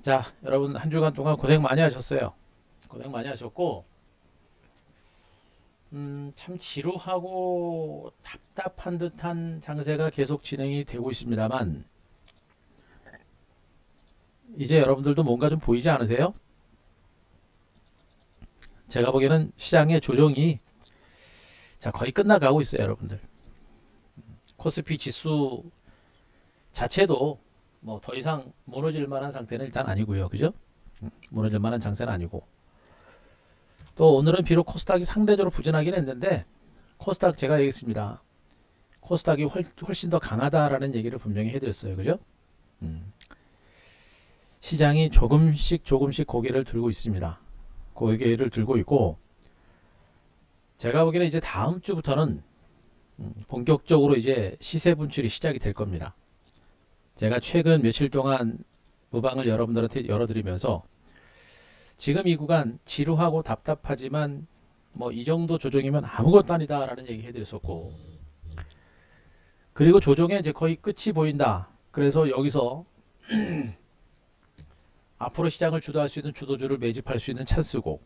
자, 여러분 한 주간 동안 고생 많이 하셨어요. 고생 많이 하셨고, 참 지루하고 답답한 듯한 장세가 계속 진행이 되고 있습니다만, 이제 여러분들도 뭔가 좀 보이지 않으세요? 제가 보기에는 시장의 조정이 자, 거의 끝나가고 있어요, 여러분들. 코스피 지수 자체도 뭐 더 이상 무너질 만한 상태는 일단 아니고요. 그죠? 무너질 만한 장세는 아니고. 또 오늘은 비록 코스닥이 상대적으로 부진하긴 했는데, 코스닥 제가 얘기했습니다. 코스닥이 훨씬 더 강하다라는 얘기를 분명히 해드렸어요. 그죠? 음. 시장이 조금씩 조금씩 고개를 들고 있습니다. 고개를 들고 있고 제가 보기에는 이제 다음 주부터는 본격적으로 이제 시세 분출이 시작이 될 겁니다. 제가 최근 며칠 동안 무방을 여러분들한테 열어드리면서 지금 이 구간 지루하고 답답하지만 뭐 이 정도 조정이면 아무것도 아니다라는 얘기 해드렸었고, 그리고 조정에 이제 거의 끝이 보인다. 그래서 여기서 앞으로 시장을 주도할 수 있는 주도주를 매집할 수 있는 찬스고,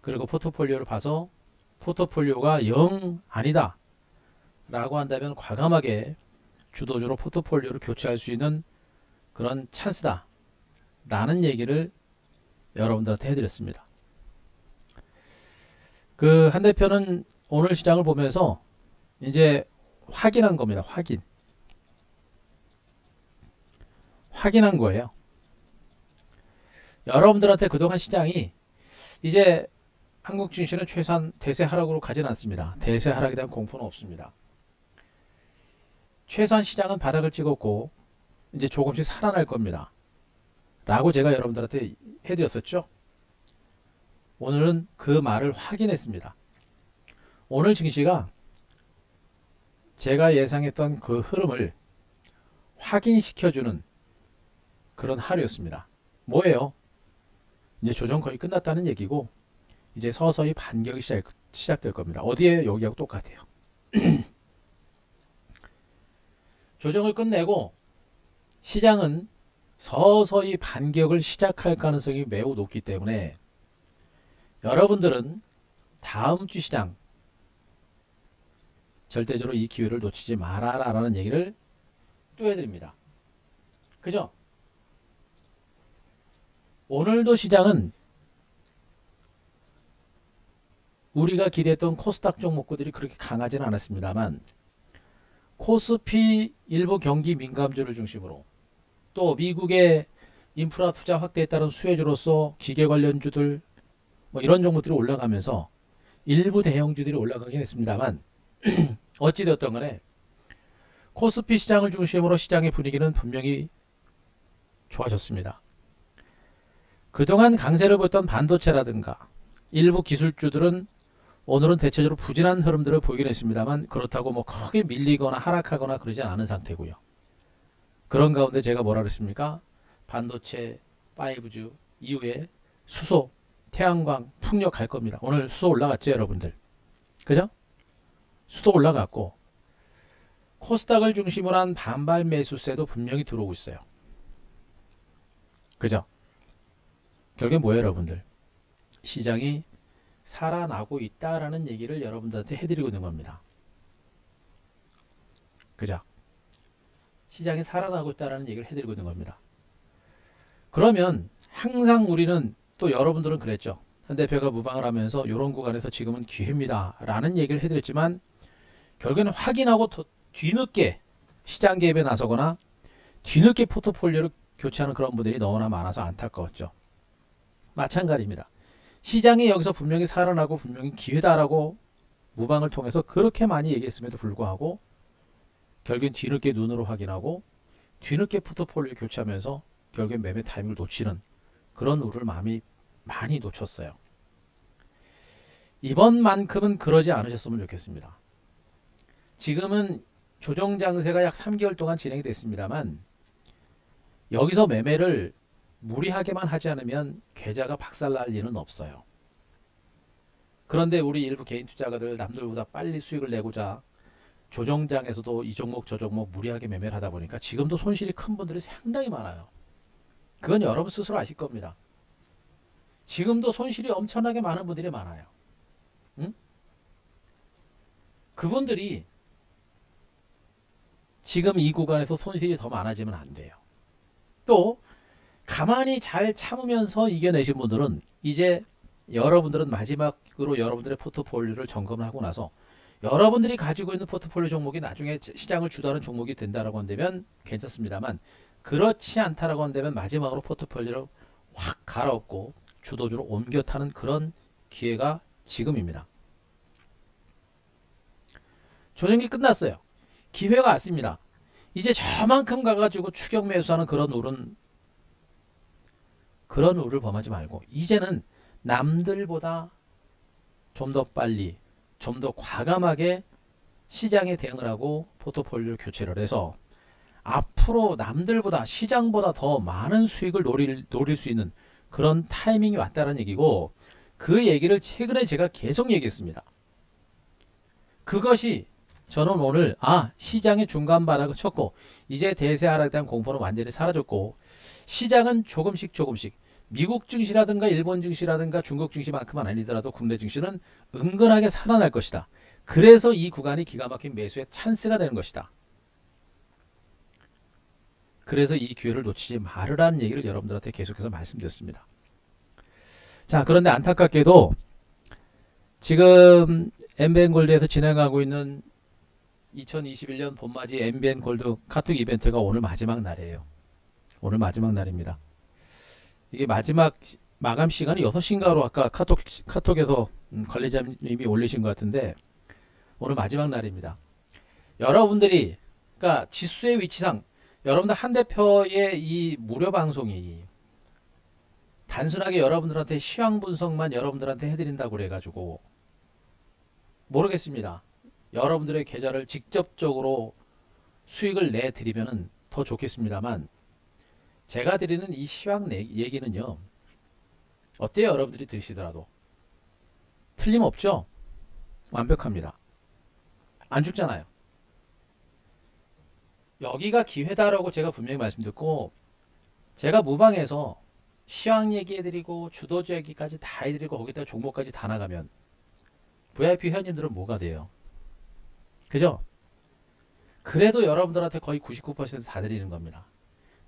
그리고 포트폴리오를 봐서 포트폴리오가 영 아니다 라고 한다면 과감하게 주도주로 포트폴리오를 교체할 수 있는 그런 찬스다 라는 얘기를 여러분들한테 해드렸습니다. 그 한 대표는 오늘 시장을 보면서 이제 확인한 겁니다. 확인한 거예요. 여러분들한테 그동안 시장이 이제 한국 증시는 최소한 대세 하락으로 가진 않습니다. 대세 하락에 대한 공포는 없습니다. 최소한 시장은 바닥을 찍었고 이제 조금씩 살아날 겁니다. 라고 제가 여러분들한테 해드렸었죠. 오늘은 그 말을 확인했습니다. 오늘 증시가 제가 예상했던 그 흐름을 확인시켜주는 그런 하루였습니다. 뭐예요? 이제 조정 거의 끝났다는 얘기고 이제 서서히 반격이 시작될 겁니다. 어디에 여기하고 똑같아요. 조정을 끝내고 시장은 서서히 반격을 시작할 가능성이 매우 높기 때문에 여러분들은 다음 주 시장 절대적으로 이 기회를 놓치지 말아라라는 얘기를 또 해드립니다. 그죠? 오늘도 시장은 우리가 기대했던 코스닥 종목들이 그렇게 강하지는 않았습니다만 코스피 일부 경기 민감주를 중심으로 또 미국의 인프라 투자 확대에 따른 수혜주로서 기계 관련주들 뭐 이런 종목들이 올라가면서 일부 대형주들이 올라가긴 했습니다만 어찌되었던 간에 코스피 시장을 중심으로 시장의 분위기는 분명히 좋아졌습니다. 그동안 강세를 보였던 반도체라든가 일부 기술주들은 오늘은 대체적으로 부진한 흐름들을 보이긴 했습니다만 그렇다고 뭐 크게 밀리거나 하락하거나 그러지 않은 상태고요. 그런 가운데 제가 뭐라 그랬습니까? 반도체 5주 이후에 수소, 태양광, 풍력 갈 겁니다. 오늘 수소 올라갔죠, 여러분들. 그죠? 수도 올라갔고 코스닥을 중심으로 한 반발 매수세도 분명히 들어오고 있어요. 그죠? 결국엔 뭐예요, 여러분들? 시장이 살아나고 있다라는 얘기를 여러분들한테 해드리고 있는 겁니다. 그죠? 시장이 살아나고 있다라는 얘기를 해드리고 있는 겁니다. 그러면 항상 우리는 또 여러분들은 그랬죠. 선 대표가 무방을 하면서 이런 구간에서 지금은 기회입니다. 라는 얘기를 해드렸지만 결국에는 확인하고 뒤늦게 시장 개입에 나서거나 뒤늦게 포트폴리오를 교체하는 그런 분들이 너무나 많아서 안타까웠죠. 마찬가지입니다. 시장이 여기서 분명히 살아나고 분명히 기회다라고 무방을 통해서 그렇게 많이 얘기했음에도 불구하고 결국엔 뒤늦게 눈으로 확인하고 뒤늦게 포트폴리오 교체하면서 결국엔 매매 타이밍을 놓치는 그런 우를 많이 놓쳤어요. 이번만큼은 그러지 않으셨으면 좋겠습니다. 지금은 조정 장세가 약 3개월 동안 진행이 됐습니다만 여기서 매매를 무리하게만 하지 않으면 계좌가 박살날 리는 없어요. 그런데 우리 일부 개인 투자가들 남들보다 빨리 수익을 내고자 조정장에서도 이 종목 저 종목 무리하게 매매를 하다 보니까 지금도 손실이 큰 분들이 상당히 많아요. 그건 여러분 스스로 아실 겁니다. 지금도 손실이 엄청나게 많은 분들이 많아요. 응? 그분들이 지금 이 구간에서 손실이 더 많아지면 안 돼요. 또 가만히 잘 참으면서 이겨내신 분들은 이제 여러분들은 마지막으로 여러분들의 포트폴리오를 점검을 하고 나서 여러분들이 가지고 있는 포트폴리오 종목이 나중에 시장을 주도하는 종목이 된다라고 한다면 괜찮습니다만, 그렇지 않다라고 한다면 마지막으로 포트폴리오를 확 갈아엎고 주도주로 옮겨 타는 그런 기회가 지금입니다. 조정기 끝났어요. 기회가 왔습니다. 이제 저만큼 가가지고 추격 매수하는 그런 우를 범하지 말고 이제는 남들보다 좀 더 빨리, 좀 더 과감하게 시장에 대응을 하고 포트폴리오 교체를 해서 앞으로 남들보다, 시장보다 더 많은 수익을 노릴 수 있는 그런 타이밍이 왔다는 얘기고, 그 얘기를 최근에 제가 계속 얘기했습니다. 그것이 저는 오늘 시장의 중간 바닥을 쳤고 이제 대세 하락에 대한 공포는 완전히 사라졌고, 시장은 조금씩 미국 증시라든가 일본 증시라든가 중국 증시만큼은 아니더라도 국내 증시는 은근하게 살아날 것이다. 그래서 이 구간이 기가 막힌 매수의 찬스가 되는 것이다. 그래서 이 기회를 놓치지 말으라는 얘기를 여러분들한테 계속해서 말씀드렸습니다. 자, 그런데 안타깝게도 지금 엠비엔골드에서 진행하고 있는 2021년 봄맞이 엠비엔골드 카톡 이벤트가 오늘 마지막 날이에요. 오늘 마지막 날입니다. 이게 마감 시간이 6시인가로 아까 카톡에서 관리자님이 올리신 것 같은데, 오늘 마지막 날입니다. 여러분들이, 그러니까 지수의 위치상 여러분들 한 대표의 이 무료 방송이 단순하게 여러분들한테 시황 분석만 여러분들한테 해드린다고 그래가지고 모르겠습니다. 여러분들의 계좌를 직접적으로 수익을 내드리면 더 좋겠습니다만, 제가 드리는 이 시황 얘기는요, 어때요? 여러분들이 들으시더라도 틀림없죠? 완벽합니다. 안 죽잖아요. 여기가 기회다라고 제가 분명히 말씀드렸고, 제가 무방에서 시황 얘기해드리고 주도주 얘기까지 다 해드리고 거기다 종목까지 다 나가면 VIP 회원님들은 뭐가 돼요? 그죠? 그래도 여러분들한테 거의 99%다 드리는 겁니다.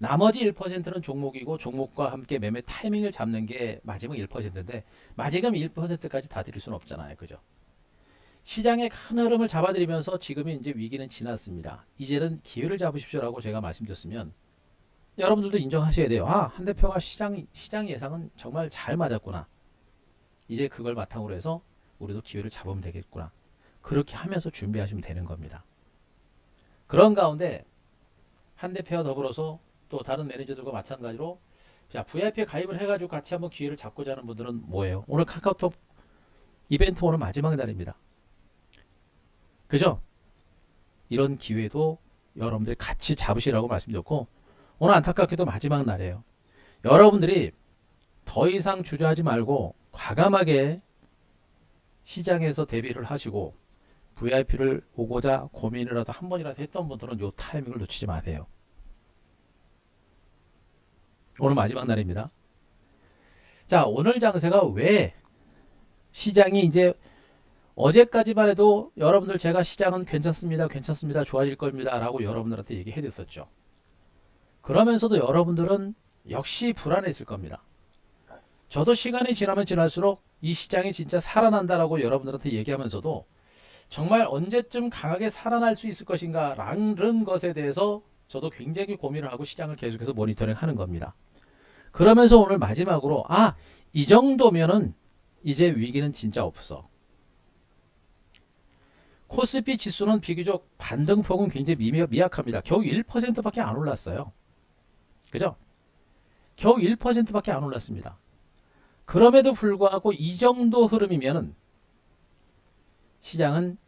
나머지 1%는 종목이고 종목과 함께 매매 타이밍을 잡는 게 마지막 1%인데 마지막 1%까지 다 드릴 수는 없잖아요. 그죠? 시장의 큰 흐름을 잡아드리면서 지금이 이제 위기는 지났습니다. 이제는 기회를 잡으십시오라고 제가 말씀드렸으면 여러분들도 인정하셔야 돼요. 한 대표가 시장 예상은 정말 잘 맞았구나. 이제 그걸 바탕으로 해서 우리도 기회를 잡으면 되겠구나. 그렇게 하면서 준비하시면 되는 겁니다. 그런 가운데 한 대표와 더불어서 또 다른 매니저들과 마찬가지로 자, VIP에 가입을 해가지고 같이 한번 기회를 잡고자 하는 분들은 뭐예요? 오늘 카카오톡 이벤트 오늘 마지막 날입니다. 그죠? 이런 기회도 여러분들이 같이 잡으시라고 말씀드렸고, 오늘 안타깝게도 마지막 날이에요. 여러분들이 더 이상 주저하지 말고 과감하게 시장에서 대비를 하시고 VIP를 오고자 고민이라도 한 번이라도 했던 분들은 이 타이밍을 놓치지 마세요. 오늘 마지막 날입니다. 자, 오늘 장세가 왜 시장이 이제 어제까지만 해도 여러분들 제가 시장은 괜찮습니다. 좋아질 겁니다. 라고 여러분들한테 얘기해 줬었죠. 그러면서도 여러분들은 역시 불안했을 겁니다. 저도 시간이 지나면 지날수록 이 시장이 진짜 살아난다라고 여러분들한테 얘기하면서도 정말 언제쯤 강하게 살아날 수 있을 것인가 라는 것에 대해서 저도 굉장히 고민을 하고 시장을 계속해서 모니터링 하는 겁니다. 그러면서 오늘 마지막으로 이 정도면은 이제 위기는 진짜 없어. 코스피 지수는 비교적 반등폭은 굉장히 미약합니다. 겨우 1%밖에 안 올랐어요. 그죠? 겨우 1%밖에 안 올랐습니다. 그럼에도 불구하고 이 정도 흐름이면은 시장은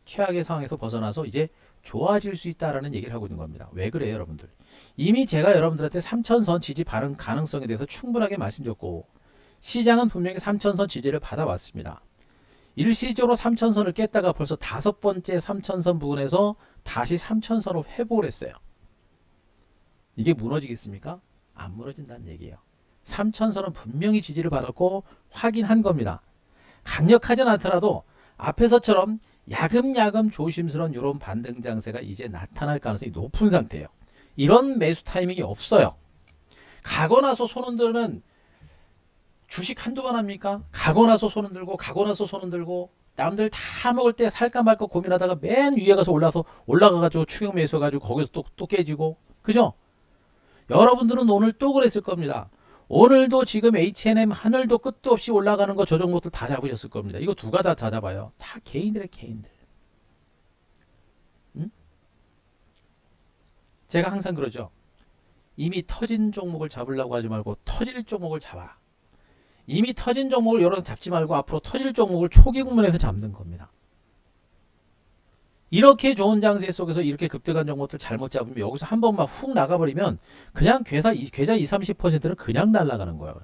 최악의 상황에서 벗어나서 이제 좋아질 수 있다라는 얘기를 하고 있는 겁니다. 왜 그래요, 여러분들? 이미 제가 여러분들한테 3천선 지지 반응 가능성에 대해서 충분하게 말씀드렸고, 시장은 분명히 3천선 지지를 받아왔습니다. 일시적으로 3천선을 깼다가 벌써 5번째 3천선 부근에서 다시 3천선으로 회복을 했어요. 이게 무너지겠습니까? 안 무너진다는 얘기예요. 3천선은 분명히 지지를 받았고 확인한 겁니다. 강력하진 않더라도 앞에서처럼 야금야금 조심스러운 이런 반등 장세가 이제 나타날 가능성이 높은 상태예요. 이런 매수 타이밍이 없어요. 가고 나서 손 흔들면 주식 한두 번 합니까? 가고 나서 손 흔들고 가고 나서 손 흔들고 남들 다 먹을 때 살까 말까 고민하다가 맨 위에 가서 올라가가지고 추격 매수해가지고 거기서 또 깨지고 그죠? 여러분들은 오늘 또 그랬을 겁니다. 오늘도 지금 H&M 하늘도 끝도 없이 올라가는 거 저 종목들 다 잡으셨을 겁니다. 이거 누가 다 잡아요? 다 개인들의 개인들. 응? 제가 항상 그러죠. 이미 터진 종목을 잡으려고 하지 말고 터질 종목을 잡아라. 이미 터진 종목을 여러 번 잡지 말고 앞으로 터질 종목을 초기 국면에서 잡는 겁니다. 이렇게 좋은 장세 속에서 이렇게 급등한 종목들 잘못 잡으면 여기서 한 번만 훅 나가버리면 그냥 계좌 20, 30%는 그냥 날아가는 거예요.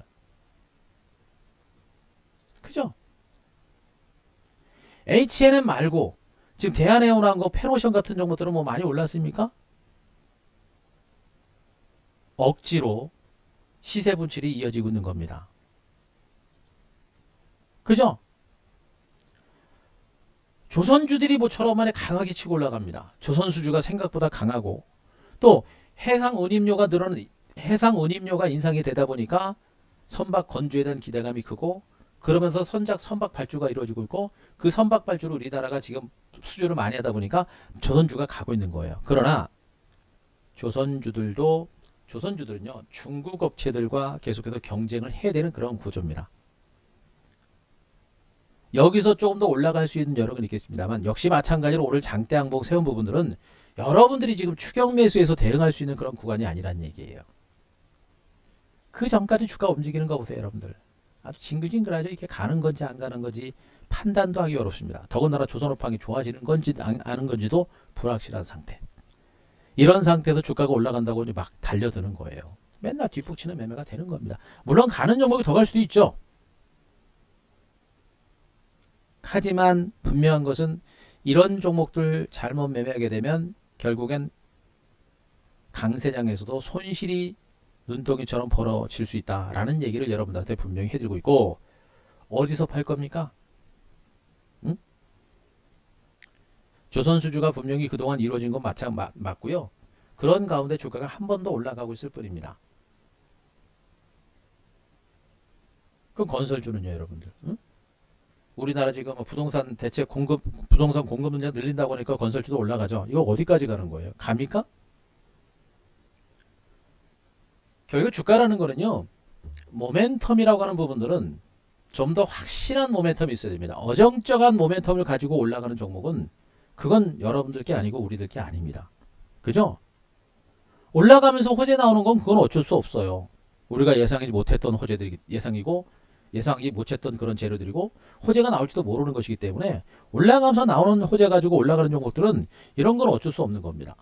그죠? H&M 말고 지금 대한에어나한거 페노션 같은 종목들은 뭐 많이 올랐습니까? 억지로 시세 분출이 이어지고 있는 겁니다. 그죠? 조선주들이 뭐처럼 만에 강하게 치고 올라갑니다. 조선수주가 생각보다 강하고 또 해상 운임료가 인상이 되다 보니까 선박 건조에 대한 기대감이 크고 그러면서 선박 발주가 이루어지고 있고 그 선박 발주로 우리나라가 지금 수주를 많이 하다 보니까 조선주가 가고 있는 거예요. 그러나 조선주들은요 중국 업체들과 계속해서 경쟁을 해야 되는 그런 구조입니다. 여기서 조금 더 올라갈 수 있는 여력은 있겠습니다만 역시 마찬가지로 오늘 장대 항복 세운 부분들은 여러분들이 지금 추격 매수에서 대응할 수 있는 그런 구간이 아니란 얘기예요. 그 전까지 주가 움직이는 거 보세요, 여러분들. 아주 징글징글하죠. 이게 가는 건지 안 가는 건지 판단도 하기 어렵습니다. 더군다나 조선업황이 좋아지는 건지 아는 건지도 불확실한 상태. 이런 상태에서 주가가 올라간다고 막 달려드는 거예요. 맨날 뒷북치는 매매가 되는 겁니다. 물론 가는 종목이 더 갈 수도 있죠. 하지만 분명한 것은 이런 종목들 잘못 매매하게 되면 결국엔 강세장에서도 손실이 눈덩이처럼 벌어질 수 있다라는 얘기를 여러분들한테 분명히 해드리고 있고 어디서 팔 겁니까? 응? 조선수주가 분명히 그동안 이루어진 건 맞고요. 그런 가운데 주가가 한 번 더 올라가고 있을 뿐입니다. 그럼 건설주는요, 여러분들. 응? 우리나라 지금 부동산 부동산 공급 능력 늘린다고 하니까 건설주도 올라가죠. 이거 어디까지 가는 거예요? 갑니까? 결국 주가라는 거는요. 모멘텀이라고 하는 부분들은 좀 더 확실한 모멘텀이 있어야 됩니다. 어정쩡한 모멘텀을 가지고 올라가는 종목은 그건 여러분들 게 아니고 우리들 게 아닙니다. 그죠? 올라가면서 호재 나오는 건 그건 어쩔 수 없어요. 우리가 예상하지 못했던 호재들이 예상하기 못했던 그런 재료들이고 호재가 나올지도 모르는 것이기 때문에 올라가면서 나오는 호재 가지고 올라가는 종목들은 이런 건 어쩔 수 없는 겁니다.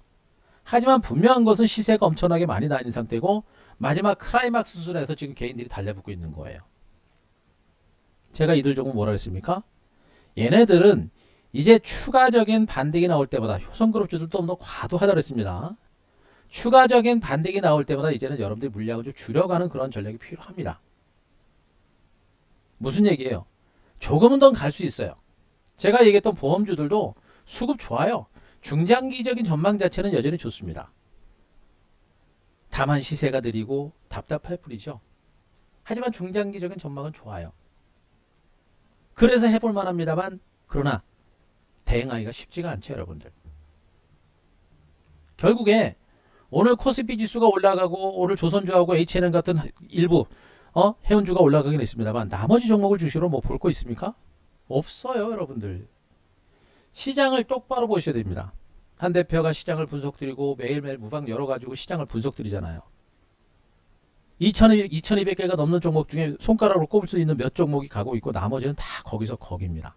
하지만 분명한 것은 시세가 엄청나게 많이 나있는 상태고 마지막 클라이막스 수준에서 지금 개인들이 달려붙고 있는 거예요. 제가 이들 종목 뭐라 했습니까? 얘네들은 이제 추가적인 반등이 나올 때마다 효성그룹주들도 좀 더 과도하다 그랬습니다. 추가적인 반등이 나올 때마다 이제는 여러분들이 물량을 좀 줄여가는 그런 전략이 필요합니다. 무슨 얘기예요? 조금은 더 갈 수 있어요. 제가 얘기했던 보험주들도 수급 좋아요. 중장기적인 전망 자체는 여전히 좋습니다. 다만 시세가 느리고 답답할 뿐이죠. 하지만 중장기적인 전망은 좋아요. 그래서 해볼 만합니다만 그러나 대응하기가 쉽지가 않죠, 여러분들. 결국에 오늘 코스피 지수가 올라가고 오늘 조선주하고 H&M 같은 일부 해운주가 올라가긴 했습니다만 나머지 종목을 주시로 뭐 볼 거 있습니까? 없어요, 여러분들. 시장을 똑바로 보셔야 됩니다. 한 대표가 시장을 분석드리고 매일매일 무방 열어가지고 시장을 분석드리잖아요. 2200개가 넘는 종목 중에 손가락으로 꼽을 수 있는 몇 종목이 가고 있고 나머지는 다 거기서 거기입니다.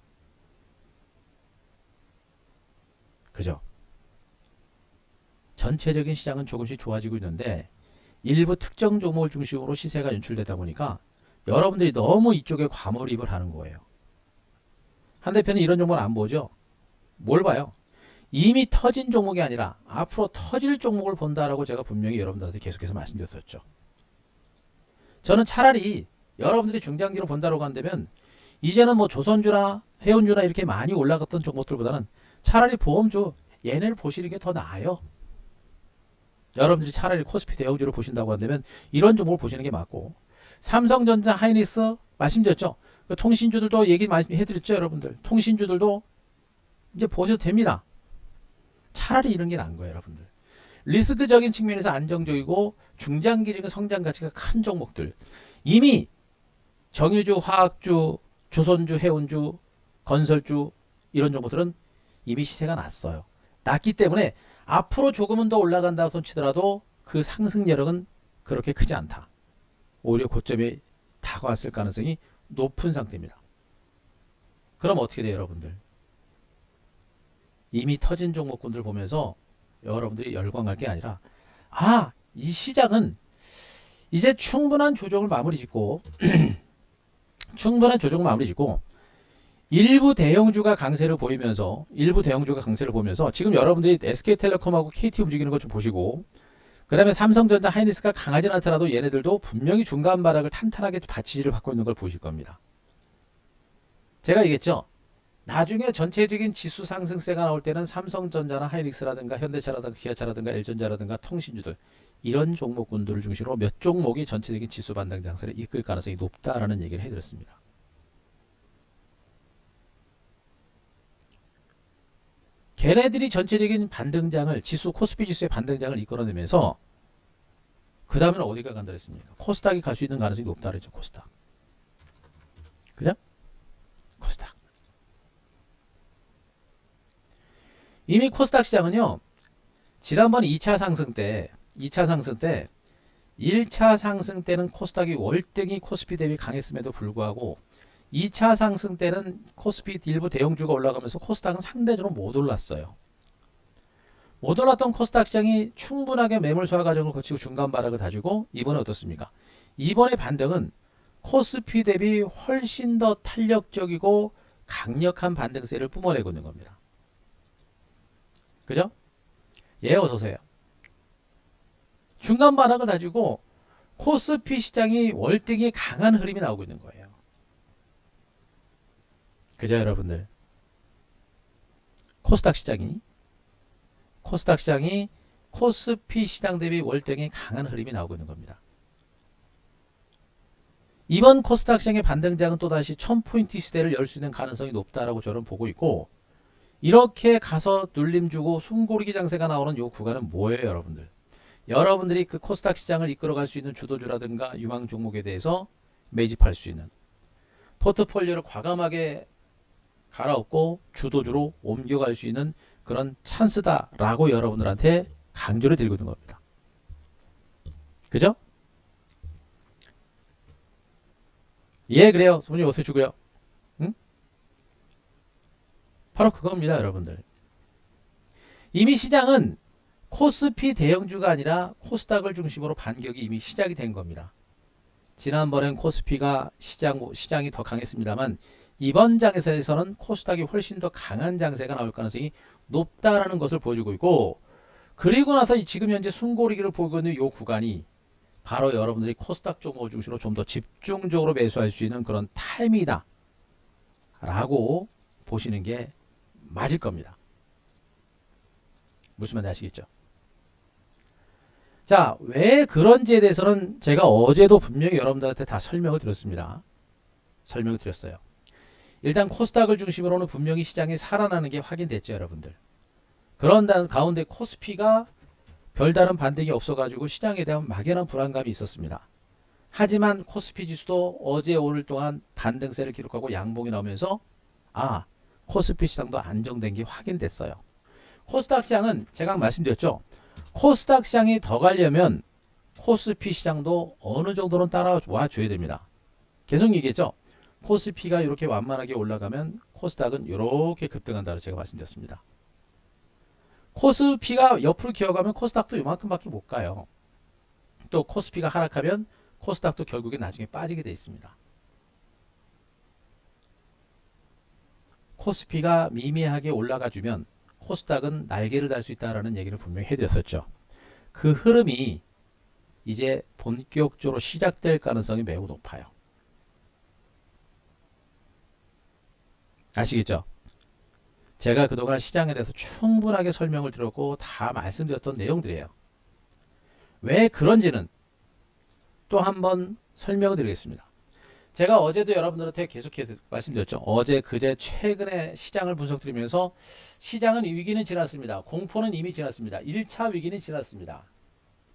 그죠? 전체적인 시장은 조금씩 좋아지고 있는데 일부 특정 종목을 중심으로 시세가 연출되다 보니까 여러분들이 너무 이쪽에 과몰입을 하는 거예요. 한 대표는 이런 종목을 안 보죠. 뭘 봐요? 이미 터진 종목이 아니라 앞으로 터질 종목을 본다라고 제가 분명히 여러분들한테 계속해서 말씀드렸었죠. 저는 차라리 여러분들이 중장기로 본다고 한다면 이제는 뭐 조선주나 해운주나 이렇게 많이 올라갔던 종목들보다는 차라리 보험주 얘네를 보시는 게 더 나아요. 여러분들이 차라리 코스피 대형주를 보신다고 한다면 이런 종목을 보시는 게 맞고, 삼성전자, 하이닉스 말씀드렸죠. 그 통신주들도 얘기 많이 해드렸죠. 여러분들 통신주들도 이제 보셔도 됩니다. 차라리 이런 게 나은 거예요. 여러분들 리스크적인 측면에서 안정적이고 중장기적인 성장 가치가 큰 종목들, 이미 정유주, 화학주, 조선주, 해운주, 건설주 이런 종목들은 이미 시세가 났어요. 났기 때문에 앞으로 조금은 더 올라간다 손치더라도 그 상승 여력은 그렇게 크지 않다. 오히려 고점에 다가왔을 가능성이 높은 상태입니다. 그럼 어떻게 돼요, 여러분들? 이미 터진 종목군들 보면서 여러분들이 열광할 게 아니라, 아, 이 시장은 이제 충분한 조정을 마무리 짓고 충분한 조정을 마무리 짓고 일부 대형주가 강세를 보이면서 지금 여러분들이 SK텔레콤하고 KT 움직이는 것 좀 보시고, 그 다음에 삼성전자, 하이닉스가 강하진 않더라도 얘네들도 분명히 중간 바닥을 탄탄하게 받치지를 받고 있는 걸 보실 겁니다. 제가 얘기했죠. 나중에 전체적인 지수 상승세가 나올 때는 삼성전자나 하이닉스라든가 현대차라든가 기아차라든가 LG전자라든가 통신주들 이런 종목군들을 중심으로 몇 종목이 전체적인 지수 반등 장세를 이끌 가능성이 높다라는 얘기를 해드렸습니다. 걔네들이 전체적인 반등장을, 지수 코스피 지수의 반등장을 이끌어내면서 그 다음에는 어디가 간다 그랬습니까? 코스닥이 갈 수 있는 가능성이 높다 그랬죠. 코스닥. 그죠? 코스닥. 이미 코스닥 시장은요, 지난번 2차 상승 때 1차 상승 때는 코스닥이 월등히 코스피 대비 강했음에도 불구하고 2차 상승 때는 코스피 일부 대형주가 올라가면서 코스닥은 상대적으로 못 올랐어요. 못 올랐던 코스닥 시장이 충분하게 매물 소화 과정을 거치고 중간 바닥을 다지고 이번에 어떻습니까? 이번에 반등은 코스피 대비 훨씬 더 탄력적이고 강력한 반등세를 뿜어내고 있는 겁니다. 그죠? 예, 어서오세요. 중간 바닥을 다지고 코스피 시장이 월등히 강한 흐름이 나오고 있는 거예요. 그죠, 여러분들? 코스닥 시장이 코스피 시장 대비 월등히 강한 흐름이 나오고 있는 겁니다. 이번 코스닥 시장의 반등장은 또다시 1000포인트 시대를 열 수 있는 가능성이 높다라고 저는 보고 있고, 이렇게 가서 눌림 주고 숨고르기 장세가 나오는 이 구간은 뭐예요, 여러분들? 여러분들이 그 코스닥 시장을 이끌어갈 수 있는 주도주라든가 유망 종목에 대해서 매집할 수 있는, 포트폴리오를 과감하게 갈아엎고 주도주로 옮겨갈 수 있는 그런 찬스다라고 여러분들한테 강조를 드리고 있는 겁니다. 그죠? 예, 그래요. 손님 어서 주고요. 응? 바로 그겁니다, 여러분들. 이미 시장은 코스피 대형주가 아니라 코스닥을 중심으로 반격이 이미 시작이 된 겁니다. 지난번엔 코스피가 시장이 더 강했습니다만 이번 장에서는 코스닥이 훨씬 더 강한 장세가 나올 가능성이 높다라는 것을 보여주고 있고, 그리고 나서 지금 현재 숨고르기를 보고 있는 이 구간이 바로 여러분들이 코스닥 종목을 중심으로 좀 더 집중적으로 매수할 수 있는 그런 타이밍이다 라고 보시는 게 맞을 겁니다. 무슨 말인지 아시겠죠? 자, 왜 그런지에 대해서는 제가 어제도 분명히 여러분들한테 다 설명을 드렸습니다. 설명을 드렸어요. 일단 코스닥을 중심으로는 분명히 시장이 살아나는 게 확인됐죠, 여러분들. 그런 가운데 코스피가 별다른 반등이 없어가지고 시장에 대한 막연한 불안감이 있었습니다. 하지만 코스피 지수도 어제 오늘 동안 반등세를 기록하고 양봉이 나오면서 코스피 시장도 안정된 게 확인됐어요. 코스닥 시장은 제가 말씀드렸죠. 코스닥 시장이 더 가려면 코스피 시장도 어느 정도는 따라와 줘야 됩니다. 계속 얘기했죠. 코스피가 이렇게 완만하게 올라가면 코스닥은 이렇게 급등한다고 제가 말씀드렸습니다. 코스피가 옆으로 기어가면 코스닥도 이만큼밖에 못 가요. 또 코스피가 하락하면 코스닥도 결국에 나중에 빠지게 돼 있습니다. 코스피가 미미하게 올라가주면 코스닥은 날개를 달 수 있다는 얘기를 분명히 해드렸었죠. 그 흐름이 이제 본격적으로 시작될 가능성이 매우 높아요. 아시겠죠? 제가 그동안 시장에 대해서 충분하게 설명을 드렸고 다 말씀드렸던 내용들이에요. 왜 그런지는 또 한번 설명을 드리겠습니다. 제가 어제도 여러분들한테 계속해서 말씀드렸죠. 어제 그제 최근에 시장을 분석드리면서 시장은 위기는 지났습니다. 공포는 이미 지났습니다. 1차 위기는 지났습니다.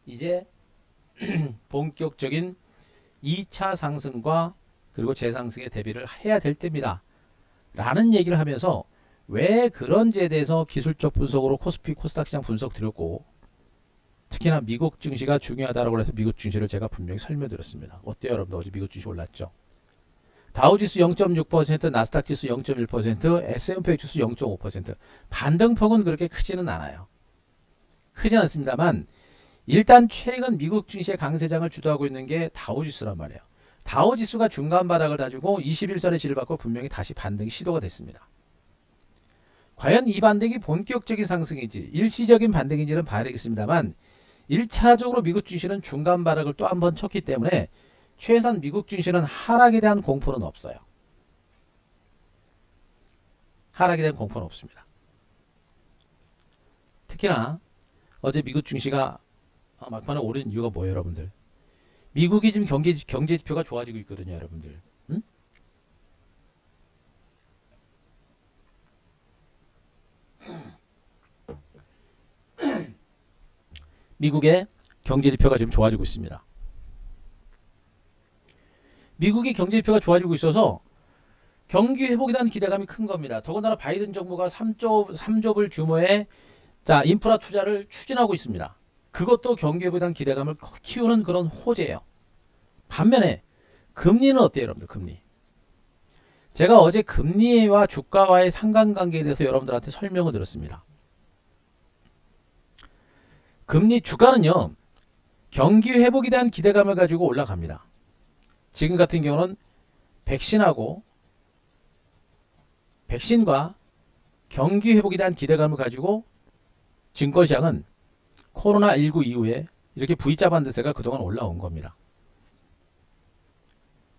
이제 본격적인 2차 상승과 그리고 재상승에 대비를 해야 될 때입니다. 라는 얘기를 하면서 왜 그런지에 대해서 기술적 분석으로 코스피 코스닥 시장 분석 드렸고 특히나 미국 증시가 중요하다고 해서 미국 증시를 제가 분명히 설명드렸습니다. 어때요 여러분들? 어제 미국 증시 올랐죠? 다우지수 0.6%, 나스닥 지수 0.1%, S&P 지수 0.5%. 반등폭은 그렇게 크지는 않아요. 크지 않습니다만 일단 최근 미국 증시의 강세장을 주도하고 있는 게 다우지수란 말이에요. 다우지수가 중간 바닥을 다지고 21선의 지를 받고 분명히 다시 반등이 시도가 됐습니다. 과연 이 반등이 본격적인 상승인지 일시적인 반등인지는 봐야 되겠습니다만 1차적으로 미국 증시는 중간 바닥을 또 한 번 쳤기 때문에 최소한 미국 증시는 하락에 대한 공포는 없어요. 하락에 대한 공포는 없습니다. 특히나 어제 미국 증시가 막판에 오른 이유가 뭐예요 여러분들? 미국이 지금 경제 지표가 좋아지고 있거든요 여러분들. 응? 미국의 경제 지표가 지금 좋아지고 있습니다. 미국의 경제 지표가 좋아지고 있어서 경기 회복에 대한 기대감이 큰 겁니다. 더군다나 바이든 정부가 3조 불 규모의 인프라 투자를 추진하고 있습니다. 그것도 경기 회복에 대한 기대감을 키우는 그런 호재예요. 반면에 금리는 어때요 여러분들? 금리. 제가 어제 금리와 주가와의 상관관계에 대해서 여러분들한테 설명을 드렸습니다. 금리 주가는요. 경기 회복에 대한 기대감을 가지고 올라갑니다. 지금 같은 경우는 백신과 경기 회복에 대한 기대감을 가지고 증권시장은 코로나19 이후에 이렇게 V자 반대세가 그동안 올라온 겁니다.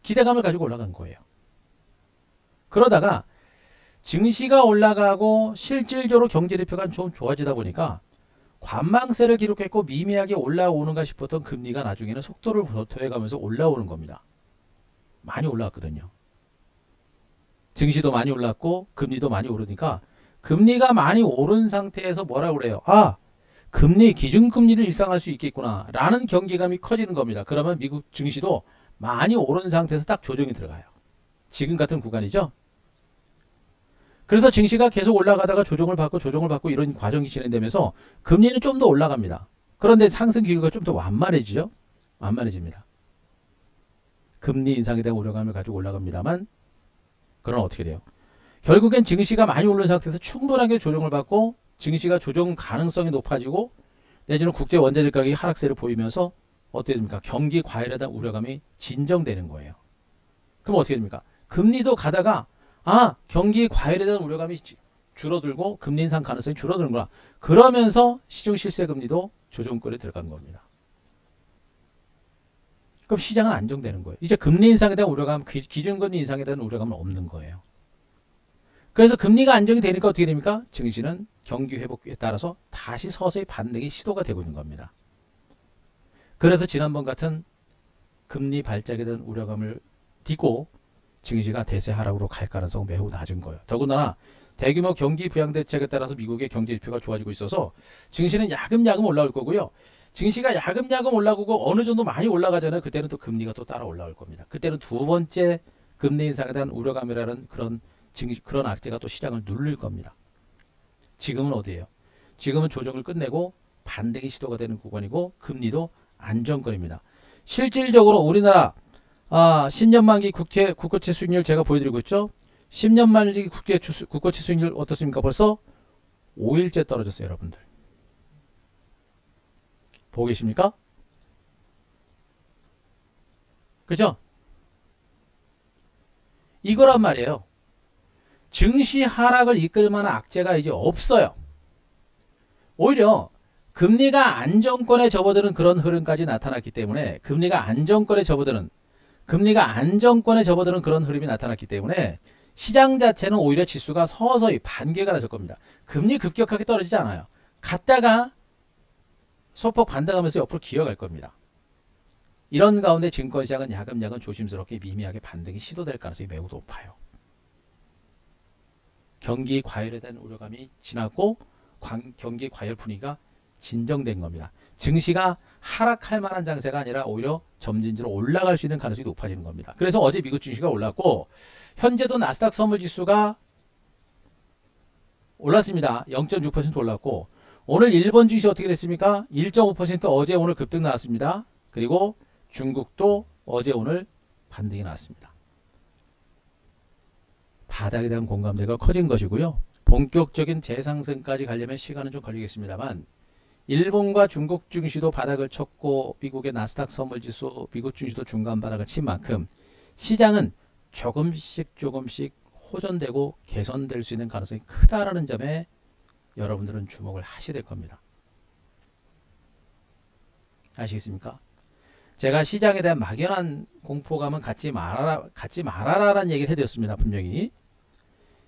기대감을 가지고 올라간 거예요. 그러다가 증시가 올라가고 실질적으로 경제대표가 좀 좋아지다 보니까 관망세를 기록했고 미미하게 올라오는가 싶었던 금리가 나중에는 속도를 더해가면서 올라오는 겁니다. 많이 올라왔거든요. 증시도 많이 올랐고 금리도 많이 오르니까 금리가 많이 오른 상태에서 뭐라고 그래요? 금리 기준금리를 일상할 수 있겠구나 라는 경계감이 커지는 겁니다. 그러면 미국 증시도 많이 오른 상태에서 딱 조정이 들어가요. 지금 같은 구간이죠. 그래서 증시가 계속 올라가다가 조정을 받고 이런 과정이 진행되면서 금리는 좀 더 올라갑니다. 그런데 상승 기류가 좀 더 완만해지죠. 완만해집니다. 금리 인상에 대한 우려감을 가지고 올라갑니다만 그럼 어떻게 돼요? 결국엔 증시가 많이 오른 상태에서 충분하게 조정을 받고 증시가 조정 가능성이 높아지고 내지는 국제 원자재 가격이 하락세를 보이면서 어떻게 됩니까? 경기 과열에 대한 우려감이 진정되는 거예요. 그럼 어떻게 됩니까? 금리도 가다가 경기 과열에 대한 우려감이 줄어들고 금리 인상 가능성이 줄어드는구나. 그러면서 시중 실세 금리도 조정권에 들어간 겁니다. 그럼 시장은 안정되는 거예요. 이제 금리 인상에 대한 우려감, 기준금리 인상에 대한 우려감은 없는 거예요. 그래서 금리가 안정이 되니까 어떻게 됩니까? 증시는 경기 회복에 따라서 다시 서서히 반등이 시도가 되고 있는 겁니다. 그래서 지난번 같은 금리 발작에 대한 우려감을 딛고 증시가 대세 하락으로 갈 가능성은 매우 낮은 거예요. 더군다나 대규모 경기 부양 대책에 따라서 미국의 경제 지표가 좋아지고 있어서 증시는 야금야금 올라올 거고요. 증시가 야금야금 올라오고 어느 정도 많이 올라가잖아요. 그때는 또 금리가 또 따라 올라올 겁니다. 그때는 두 번째 금리 인상에 대한 우려감이라는 그런 악재가 또 시장을 누를 겁니다. 지금은 어디예요? 지금은 조정을 끝내고 반등이 시도가 되는 구간이고 금리도 안정권입니다. 실질적으로 우리나라 10년 만기 국고채 수익률 제가 보여드리고 있죠. 10년 만기 국고채 수익률 어떻습니까? 벌써 5일째 떨어졌어요, 여러분들. 보고 계십니까? 그죠? 이거란 말이에요. 증시 하락을 이끌 만한 악재가 이제 없어요. 오히려 금리가 안정권에 접어드는 그런 흐름까지 나타났기 때문에 금리가 안정권에 접어드는 그런 흐름이 나타났기 때문에 시장 자체는 오히려 지수가 서서히 반개가 나설 겁니다. 금리 급격하게 떨어지지 않아요. 갔다가 소폭 반등하면서 옆으로 기어갈 겁니다. 이런 가운데 증권시장은 야금야금 조심스럽게 미미하게 반등이 시도될 가능성이 매우 높아요. 경기 과열에 대한 우려감이 지났고 경기 과열 분위기가 진정된 겁니다. 증시가 하락할 만한 장세가 아니라 오히려 점진적으로 올라갈 수 있는 가능성이 높아지는 겁니다. 그래서 어제 미국 증시가 올랐고 현재도 나스닥 선물지수가 올랐습니다. 0.6% 올랐고 오늘 일본 증시 어떻게 됐습니까? 1.5% 어제 오늘 급등 나왔습니다. 그리고 중국도 어제 오늘 반등이 나왔습니다. 바닥에 대한 공감대가 커진 것이고요. 본격적인 재상승까지 가려면 시간은 좀 걸리겠습니다만 일본과 중국 증시도 바닥을 쳤고 미국의 나스닥 선물지수 미국 증시도 중간 바닥을 친 만큼 시장은 조금씩 호전되고 개선될 수 있는 가능성이 크다라는 점에 여러분들은 주목을 하셔야 될 겁니다. 아시겠습니까? 제가 시장에 대한 막연한 공포감은 갖지 말아라라는 얘기를 해드렸습니다. 분명히.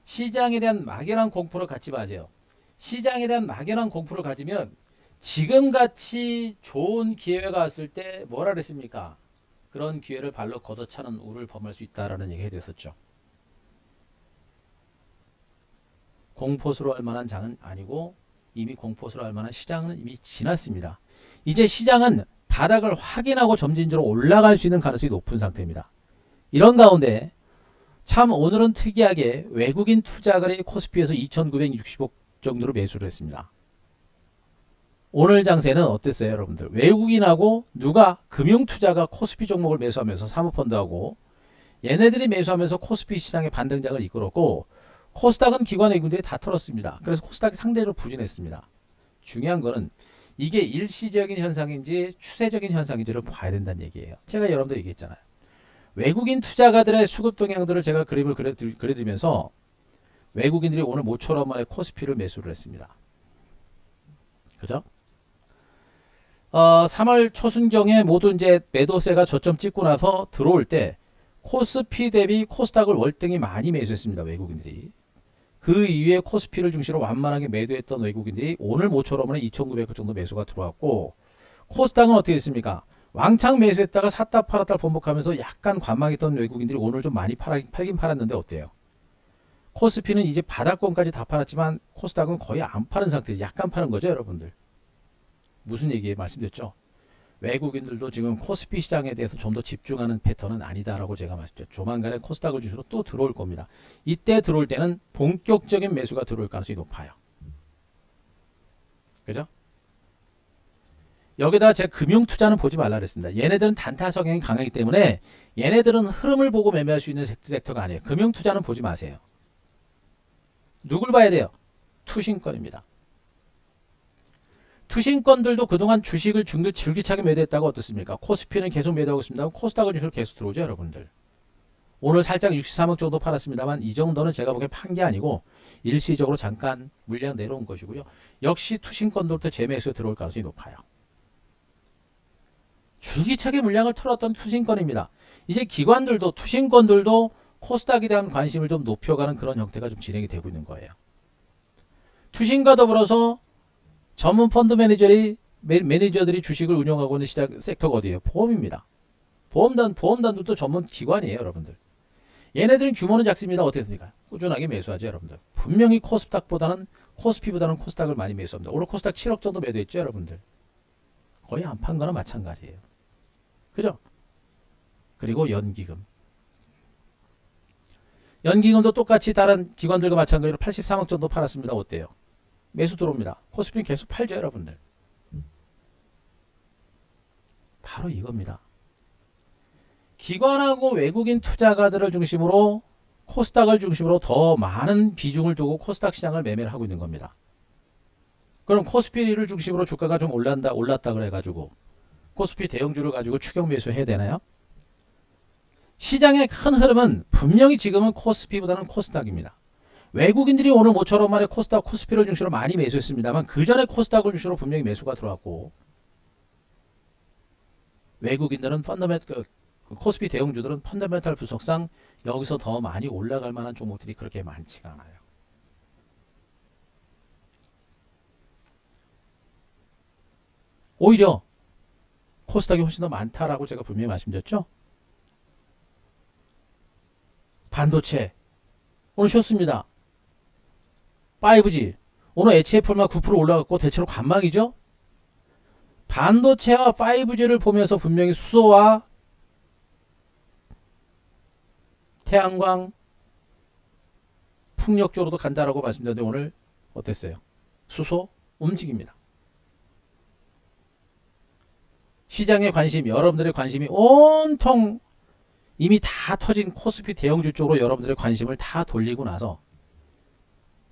시장에 대한 막연한 공포를 갖지 마세요. 시장에 대한 막연한 공포를 가지면 지금같이 좋은 기회가 왔을 때 뭐라 그랬습니까? 그런 기회를 발로 걷어차는 우를 범할 수 있다라는 얘기 해드렸었죠. 공포스러워할 만한 장은 아니고 이미 공포스러워할 만한 시장은 이미 지났습니다. 이제 시장은 바닥을 확인하고 점진적으로 올라갈 수 있는 가능성이 높은 상태입니다. 이런 가운데 참 오늘은 특이하게 외국인 투자가들이 코스피에서 2,960억 정도로 매수를 했습니다. 오늘 장세는 어땠어요, 여러분들? 외국인하고 누가 금융투자가 코스피 종목을 매수하면서 사모펀드하고 얘네들이 매수하면서 코스피 시장의 반등장을 이끌었고 코스닥은 기관 외국인들이 다 털었습니다. 그래서 코스닥이 상대적으로 부진했습니다. 중요한 거는 이게 일시적인 현상인지 추세적인 현상인지를 봐야 된다는 얘기예요. 제가 여러분들 얘기했잖아요. 외국인 투자가들의 수급 동향들을 제가 그림을 그려드리면서 외국인들이 오늘 모처럼 만에 코스피를 매수를 했습니다. 그죠? 3월 초순경에 모두 이제 매도세가 저점 찍고 나서 들어올 때 코스피 대비 코스닥을 월등히 많이 매수했습니다. 외국인들이. 그 이후에 코스피를 중심으로 완만하게 매도했던 외국인들이 오늘 모처럼은 2,900억 정도 매수가 들어왔고 코스닥은 어떻게 됐습니까? 왕창 매수했다가 샀다 팔았다 반복하면서 약간 관망했던 외국인들이 오늘 좀 많이 팔긴 팔았는데 어때요? 코스피는 이제 바닥권까지 다 팔았지만 코스닥은 거의 안 파는 상태죠. 약간 파는 거죠, 여러분들. 무슨 얘기에 말씀드렸죠? 외국인들도 지금 코스피 시장에 대해서 좀 더 집중하는 패턴은 아니다라고 제가 말씀드렸죠. 조만간에 코스닥을 주시로 또 들어올 겁니다. 이때 들어올 때는 본격적인 매수가 들어올 가능성이 높아요. 그죠? 여기다가 제가 금융투자는 보지 말라 그랬습니다. 얘네들은 단타 성향이 강하기 때문에 얘네들은 흐름을 보고 매매할 수 있는 섹터가 아니에요. 금융투자는 보지 마세요. 누굴 봐야 돼요? 투신권입니다. 투신권들도 그동안 주식을 줄기차게 매도했다고 어떻습니까? 코스피는 계속 매도하고 있습니다. 코스닥을 주식으로 계속 들어오죠, 여러분들. 오늘 살짝 63억 정도 팔았습니다만 이 정도는 제가 보기엔 판 게 아니고 일시적으로 잠깐 물량 내려온 것이고요. 역시 투신권들도 재매수에 들어올 가능성이 높아요. 줄기차게 물량을 털었던 투신권입니다. 이제 기관들도 투신권들도 코스닥에 대한 관심을 좀 높여가는 그런 형태가 좀 진행이 되고 있는 거예요. 투신과 더불어서 전문 펀드 매니저들이 주식을 운영하고 있는 시장 섹터가 어디예요? 보험입니다. 보험단들도 전문 기관이에요, 여러분들. 얘네들은 규모는 작습니다. 어떻게 됩니까? 꾸준하게 매수하죠, 여러분들. 분명히 코스피보다는 코스닥을 많이 매수합니다. 오늘 코스닥 7억 정도 매도했죠, 여러분들. 거의 안 판 거나 마찬가지예요. 그죠? 그리고 연기금. 연기금도 똑같이 다른 기관들과 마찬가지로 83억 정도 팔았습니다. 어때요? 매수 들어옵니다. 코스피는 계속 팔죠, 여러분들. 바로 이겁니다. 기관하고 외국인 투자가들을 중심으로 코스닥을 중심으로 더 많은 비중을 두고 코스닥 시장을 매매를 하고 있는 겁니다. 그럼 코스피를 중심으로 주가가 좀 올랐다 그래가지고 코스피 대형주를 가지고 추격 매수해야 되나요? 시장의 큰 흐름은 분명히 지금은 코스피보다는 코스닥입니다. 외국인들이 오늘 모처럼 만에 코스닥, 코스피를 중심으로 많이 매수했습니다만 그 전에 코스닥을 중심으로 분명히 매수가 들어왔고 외국인들은 코스피 대형주들은 펀더멘탈 분석상 여기서 더 많이 올라갈 만한 종목들이 그렇게 많지가 않아요. 오히려 코스닥이 훨씬 더 많다라고 제가 분명히 말씀드렸죠. 반도체 오늘 쉬었습니다. 5G 오늘 HF만 9% 올라갔고 대체로 관망이죠. 반도체와 5G를 보면서 분명히 수소와 태양광, 풍력 쪽으로도 간다라고 말씀드렸는데 오늘 어땠어요? 수소 움직입니다. 시장의 관심, 여러분들의 관심이 온통 이미 다 터진 코스피 대형주 쪽으로 여러분들의 관심을 다 돌리고 나서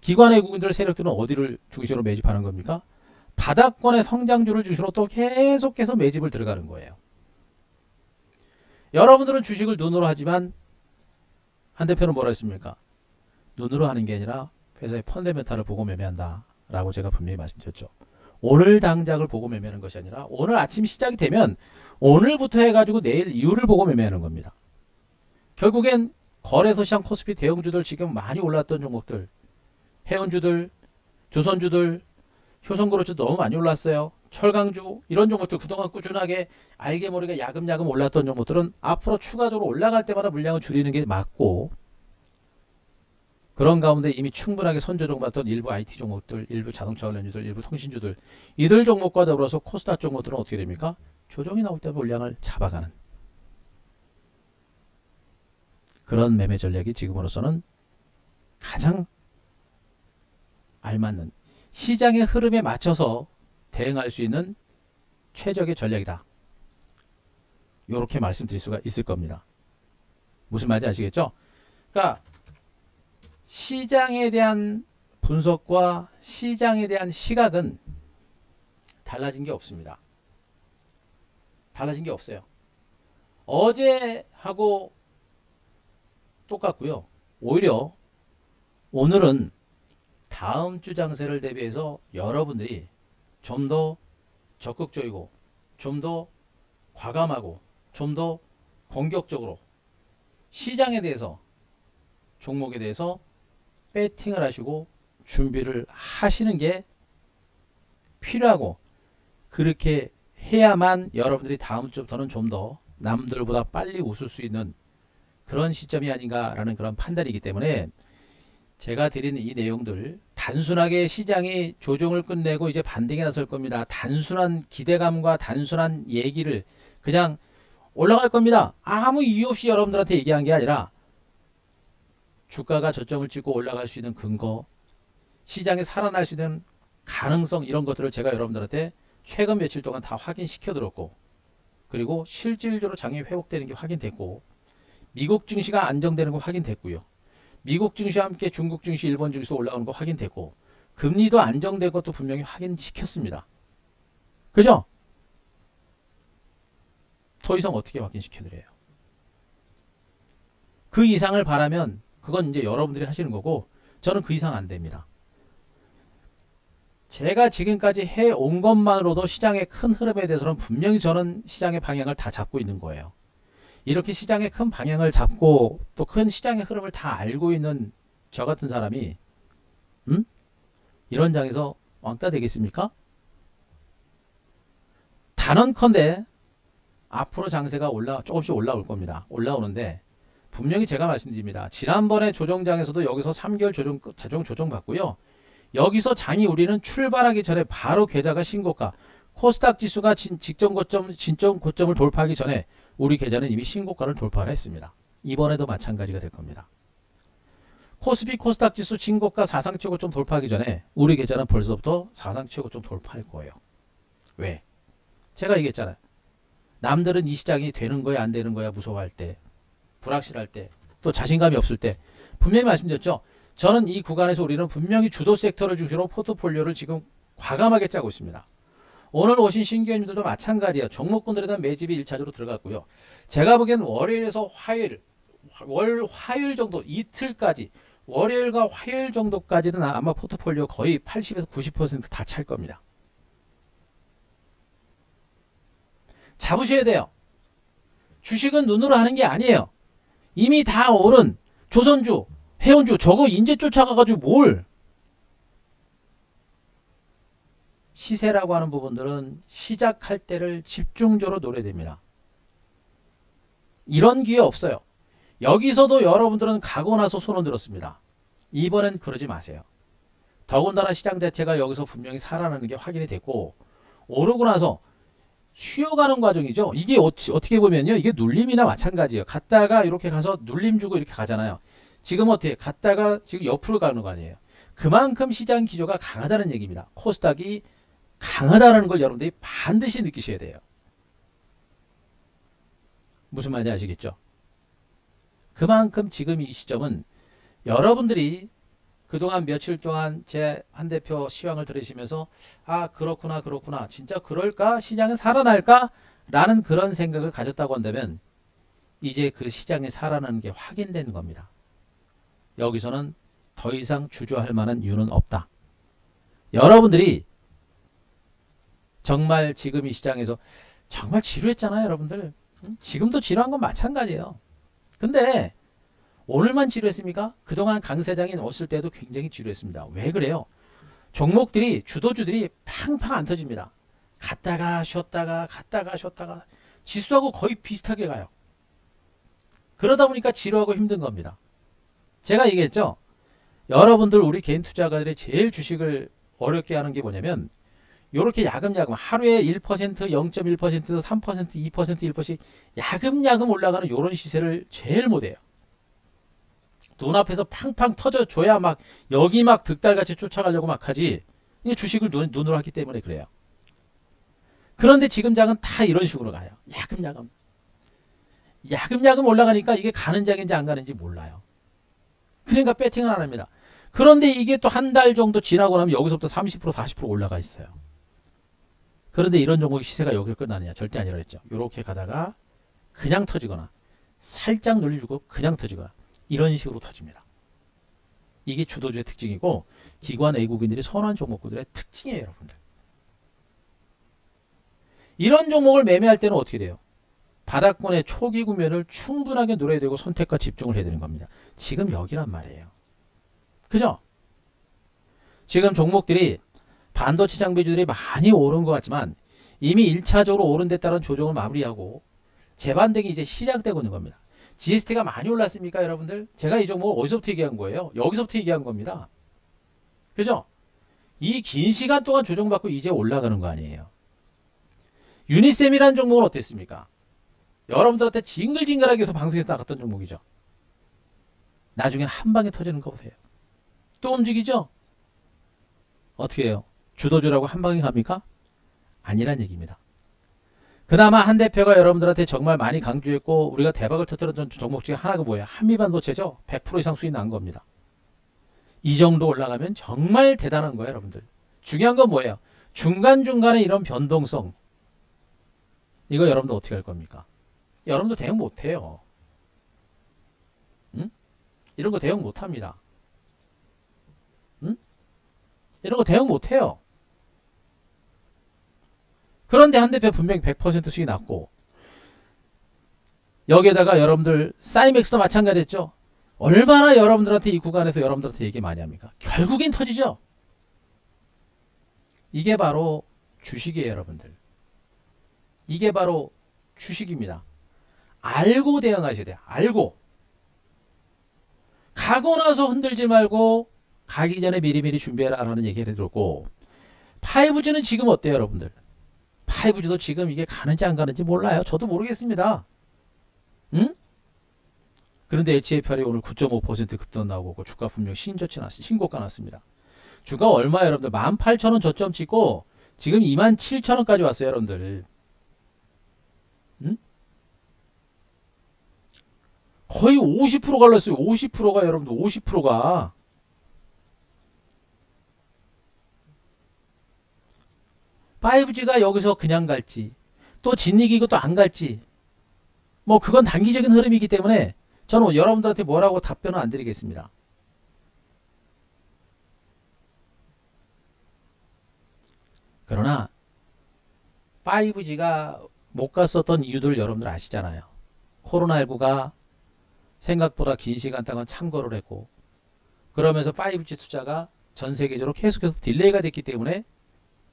기관 외국인들 세력들은 어디를 중심으로 매집하는 겁니까? 바닥권의 성장주를 중심으로 또 계속해서 매집을 들어가는 거예요. 여러분들은 주식을 눈으로 하지만 한 대표는 뭐라 했습니까? 눈으로 하는 게 아니라 회사의 펀더멘탈을 보고 매매한다 라고 제가 분명히 말씀드렸죠. 오늘 당장을 보고 매매하는 것이 아니라 오늘 아침 시작이 되면 오늘부터 해가지고 내일 이후를 보고 매매하는 겁니다. 결국엔 거래소 시장 코스피 대형주들 지금 많이 올랐던 종목들 해운주들, 조선주들, 효성그룹주 너무 많이 올랐어요. 철강주 이런 종목들 그동안 꾸준하게 알게 모르게 야금야금 올랐던 종목들은 앞으로 추가적으로 올라갈 때마다 물량을 줄이는 게 맞고 그런 가운데 이미 충분하게 선조종받던 일부 IT 종목들, 일부 자동차 관련주들, 일부 통신주들 이들 종목과 더불어서 코스닥 종목들은 어떻게 됩니까? 조정이 나올 때 물량을 잡아가는 그런 매매 전략이 지금으로서는 가장 알맞는 시장의 흐름에 맞춰서 대응할 수 있는 최적의 전략이다. 이렇게 말씀드릴 수가 있을 겁니다. 무슨 말인지 아시겠죠? 그러니까 시장에 대한 분석과 시장에 대한 시각은 달라진 게 없습니다. 달라진 게 없어요. 어제하고 똑같고요. 오히려 오늘은 다음 주 장세를 대비해서 여러분들이 좀 더 적극적이고 좀 더 과감하고 좀 더 공격적으로 시장에 대해서 종목에 대해서 배팅을 하시고 준비를 하시는 게 필요하고 그렇게 해야만 여러분들이 다음 주부터는 좀 더 남들보다 빨리 웃을 수 있는 그런 시점이 아닌가라는 그런 판단이기 때문에 제가 드린 이 내용들 단순하게 시장이 조정을 끝내고 이제 반등에 나설 겁니다. 단순한 기대감과 단순한 얘기를 그냥 올라갈 겁니다. 아무 이유 없이 여러분들한테 얘기한 게 아니라 주가가 저점을 찍고 올라갈 수 있는 근거, 시장에 살아날 수 있는 가능성 이런 것들을 제가 여러분들한테 최근 며칠 동안 다 확인시켜 드렸고 그리고 실질적으로 장이 회복되는 게 확인됐고 미국 증시가 안정되는 거 확인됐고요. 미국 증시와 함께 중국 증시, 일본 증시도 올라오는 거 확인됐고 금리도 안정된 것도 분명히 확인시켰습니다. 그죠? 더 이상 어떻게 확인시켜드려요? 그 이상을 바라면 그건 이제 여러분들이 하시는 거고 저는 그 이상 안 됩니다. 제가 지금까지 해온 것만으로도 시장의 큰 흐름에 대해서는 분명히 저는 시장의 방향을 다 잡고 있는 거예요. 이렇게 시장의 큰 방향을 잡고 또 큰 시장의 흐름을 다 알고 있는 저 같은 사람이 이런 장에서 왕따 되겠습니까? 단언컨대 앞으로 장세가 조금씩 올라올 겁니다. 올라오는데 분명히 제가 말씀드립니다. 지난번에 조정장에서도 여기서 3개월 조정 받고요. 여기서 장이 우리는 출발하기 전에 바로 계좌가 신고가 코스닥 지수가 진점 고점을 돌파하기 전에 우리 계좌는 이미 신고가를 돌파를 했습니다. 이번에도 마찬가지가 될 겁니다. 코스피 코스닥 지수 신고가 사상 최고점 돌파하기 전에 우리 계좌는 벌써부터 사상 최고점 돌파할 거예요. 왜? 제가 얘기했잖아요. 남들은 이 시장이 되는 거야 안 되는 거야 무서워할 때 불확실할 때 또 자신감이 없을 때 분명히 말씀드렸죠. 저는 이 구간에서 우리는 분명히 주도 섹터를 중심으로 포트폴리오를 지금 과감하게 짜고 있습니다. 오늘 오신 신규님들도 마찬가지예요. 종목군들에 대한 매집이 1차적으로 들어갔고요. 제가 보기엔 월요일에서 화요일 정도 이틀까지 월요일과 화요일 정도까지는 아마 포트폴리오 거의 80에서 90% 다 찰 겁니다. 잡으셔야 돼요. 주식은 눈으로 하는 게 아니에요. 이미 다 오른 조선주, 해운주 저거 인제 쫓아가가지고 뭘. 시세라고 하는 부분들은 시작할 때를 집중적으로 노려야 됩니다. 이런 기회 없어요. 여기서도 여러분들은 가고 나서 손을 들었습니다. 이번엔 그러지 마세요. 더군다나 시장 자체가 여기서 분명히 살아나는 게 확인이 됐고 오르고 나서 쉬어가는 과정이죠. 이게 어떻게 보면요. 이게 눌림이나 마찬가지예요. 갔다가 이렇게 가서 눌림 주고 이렇게 가잖아요. 지금 어떻게 갔다가 지금 옆으로 가는 거 아니에요. 그만큼 시장 기조가 강하다는 얘기입니다. 코스닥이 강하다는 걸 여러분들이 반드시 느끼셔야 돼요. 무슨 말인지 아시겠죠? 그만큼 지금 이 시점은 여러분들이 그동안 며칠 동안 제 한 대표 시황을 들으시면서 아 그렇구나 그렇구나 진짜 그럴까 시장은 살아날까 라는 그런 생각을 가졌다고 한다면 이제 그 시장이 살아나는 게 확인된 겁니다. 여기서는 더 이상 주저할 만한 이유는 없다. 여러분들이 정말 지금 이 시장에서 정말 지루했잖아요 여러분들. 지금도 지루한 건 마찬가지예요. 근데 오늘만 지루했습니까? 그동안 강세장이 없을 때도 굉장히 지루했습니다. 왜 그래요? 종목들이 주도주들이 팡팡 안 터집니다. 갔다가 쉬었다가 갔다가 쉬었다가 지수하고 거의 비슷하게 가요. 그러다 보니까 지루하고 힘든 겁니다. 제가 얘기했죠. 여러분들 우리 개인 투자가들이 제일 주식을 어렵게 하는 게 뭐냐면 요렇게 야금야금 하루에 1%, 0.1%, 3%, 2%, 1% 야금야금 올라가는 요런 시세를 제일 못해요. 눈앞에서 팡팡 터져줘야 막 여기 막 득달같이 쫓아가려고 막 하지. 이게 주식을 눈으로 하기 때문에 그래요. 그런데 지금 장은 다 이런 식으로 가요. 야금야금. 야금야금 올라가니까 이게 가는 장인지 안 가는지 몰라요. 그러니까 배팅은 안 합니다. 그런데 이게 또 한 달 정도 지나고 나면 여기서부터 30% 40% 올라가 있어요. 그런데 이런 종목의 시세가 여기를 끝나느냐? 절대 아니라 했죠. 이렇게 가다가 그냥 터지거나 살짝 눌려주고 그냥 터지거나 이런 식으로 터집니다. 이게 주도주의 특징이고 기관 외국인들이 선호한 종목들의 특징이에요. 여러분들. 이런 종목을 매매할 때는 어떻게 돼요? 바닥권의 초기 구매를 충분하게 노려야 되고 선택과 집중을 해야 되는 겁니다. 지금 여기란 말이에요. 그죠? 지금 종목들이 반도체 장비주들이 많이 오른 것 같지만 이미 1차적으로 오른 데 따른 조정을 마무리하고 재반등이 이제 시작되고 있는 겁니다. GST가 많이 올랐습니까 여러분들? 제가 이 종목 어디서부터 얘기한 거예요? 여기서부터 얘기한 겁니다. 그죠? 이 긴 시간 동안 조정받고 이제 올라가는 거 아니에요. 유니셈이라는 종목은 어땠습니까? 여러분들한테 징글징글하게 해서 방송에서 나갔던 종목이죠. 나중엔 한 방에 터지는 거 보세요. 또 움직이죠? 어떻게 해요? 주도주라고 한 방에 갑니까? 아니란 얘기입니다. 그나마 한 대표가 여러분들한테 정말 많이 강조했고 우리가 대박을 터뜨렸던 종목 중에 하나가 뭐예요? 한미반도체죠. 100% 이상 수익 난 겁니다. 이 정도 올라가면 정말 대단한 거예요. 여러분들. 중요한 건 뭐예요? 중간중간에 이런 변동성 이거 여러분들 어떻게 할 겁니까? 여러분들 대응 못해요. 응? 이런 거 대응 못합니다. 응? 이런 거 대응 못해요. 그런데 한 대표 분명히 100% 수익이 났고 여기에다가 여러분들 사이맥스도 마찬가지였죠. 얼마나 여러분들한테 이 구간에서 여러분들한테 얘기 많이 합니까? 결국엔 터지죠. 이게 바로 주식이에요. 여러분들. 이게 바로 주식입니다. 알고 대응하셔야 돼요. 알고. 가고 나서 흔들지 말고 가기 전에 미리미리 준비해라 라는 얘기를 해드렸고 5G는 지금 어때요 여러분들? 5G도 지금 이게 가는지 안 가는지 몰라요. 저도 모르겠습니다. 응? 그런데 HFR이 오늘 9.5% 급등 나오고 주가 분명 신고가 났습니다. 주가 얼마예요 여러분들? 18,000원 저점 찍고 지금 27,000원까지 왔어요 여러분들. 응? 거의 50% 갈랐어요. 50%가 여러분들 50%가. (5G가) 여기서 그냥 갈지 또 진리기고 또 안 갈지 뭐 그건 단기적인 흐름이기 때문에 저는 여러분들한테 뭐라고 답변은 안 드리겠습니다. 그러나 5G가 못 갔었던 이유들 여러분들 아시잖아요. 코로나19가 생각보다 긴 시간 동안 참고를 했고, 그러면서 5G 투자가 전 세계적으로 계속해서 딜레이가 됐기 때문에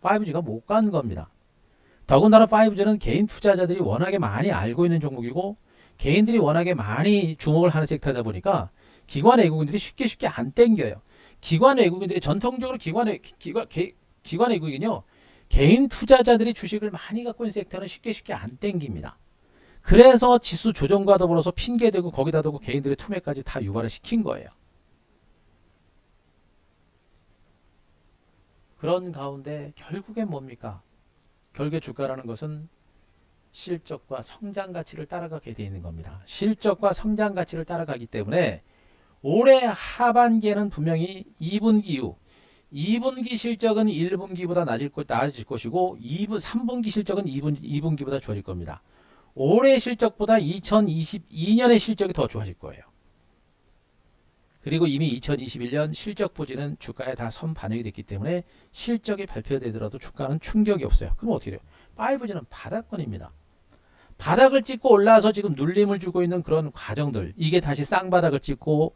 5G가 못 간 겁니다. 더군다나 5G는 개인 투자자들이 워낙에 많이 알고 있는 종목이고, 개인들이 워낙에 많이 주목을 하는 섹터다 보니까 기관 외국인들이 쉽게 안 땡겨요. 기관 외국인들이 전통적으로 기관 외국인요, 개인 투자자들이 주식을 많이 갖고 있는 섹터는 쉽게 안 땡깁니다. 그래서 지수 조정과 더불어서 핑계대고 거기다 대고 개인들의 투매까지 다 유발을 시킨 거예요. 그런 가운데 결국엔 뭡니까? 결국에 주가라는 것은 실적과 성장 가치를 따라가게 되어 있는 겁니다. 실적과 성장 가치를 따라가기 때문에 올해 하반기에는 분명히 2분기 이후 2분기 실적은 1분기보다 낮아질 것이고 3분기 실적은 2분기보다 좋아질 겁니다. 올해 실적보다 2022년의 실적이 더 좋아질 거예요. 그리고 이미 2021년 실적 부진은 주가에 다 선 반영이 됐기 때문에 실적이 발표되더라도 주가는 충격이 없어요. 그럼 어떻게 돼요? 5G는 바닥권입니다. 바닥을 찍고 올라와서 지금 눌림을 주고 있는 그런 과정들, 이게 다시 쌍바닥을 찍고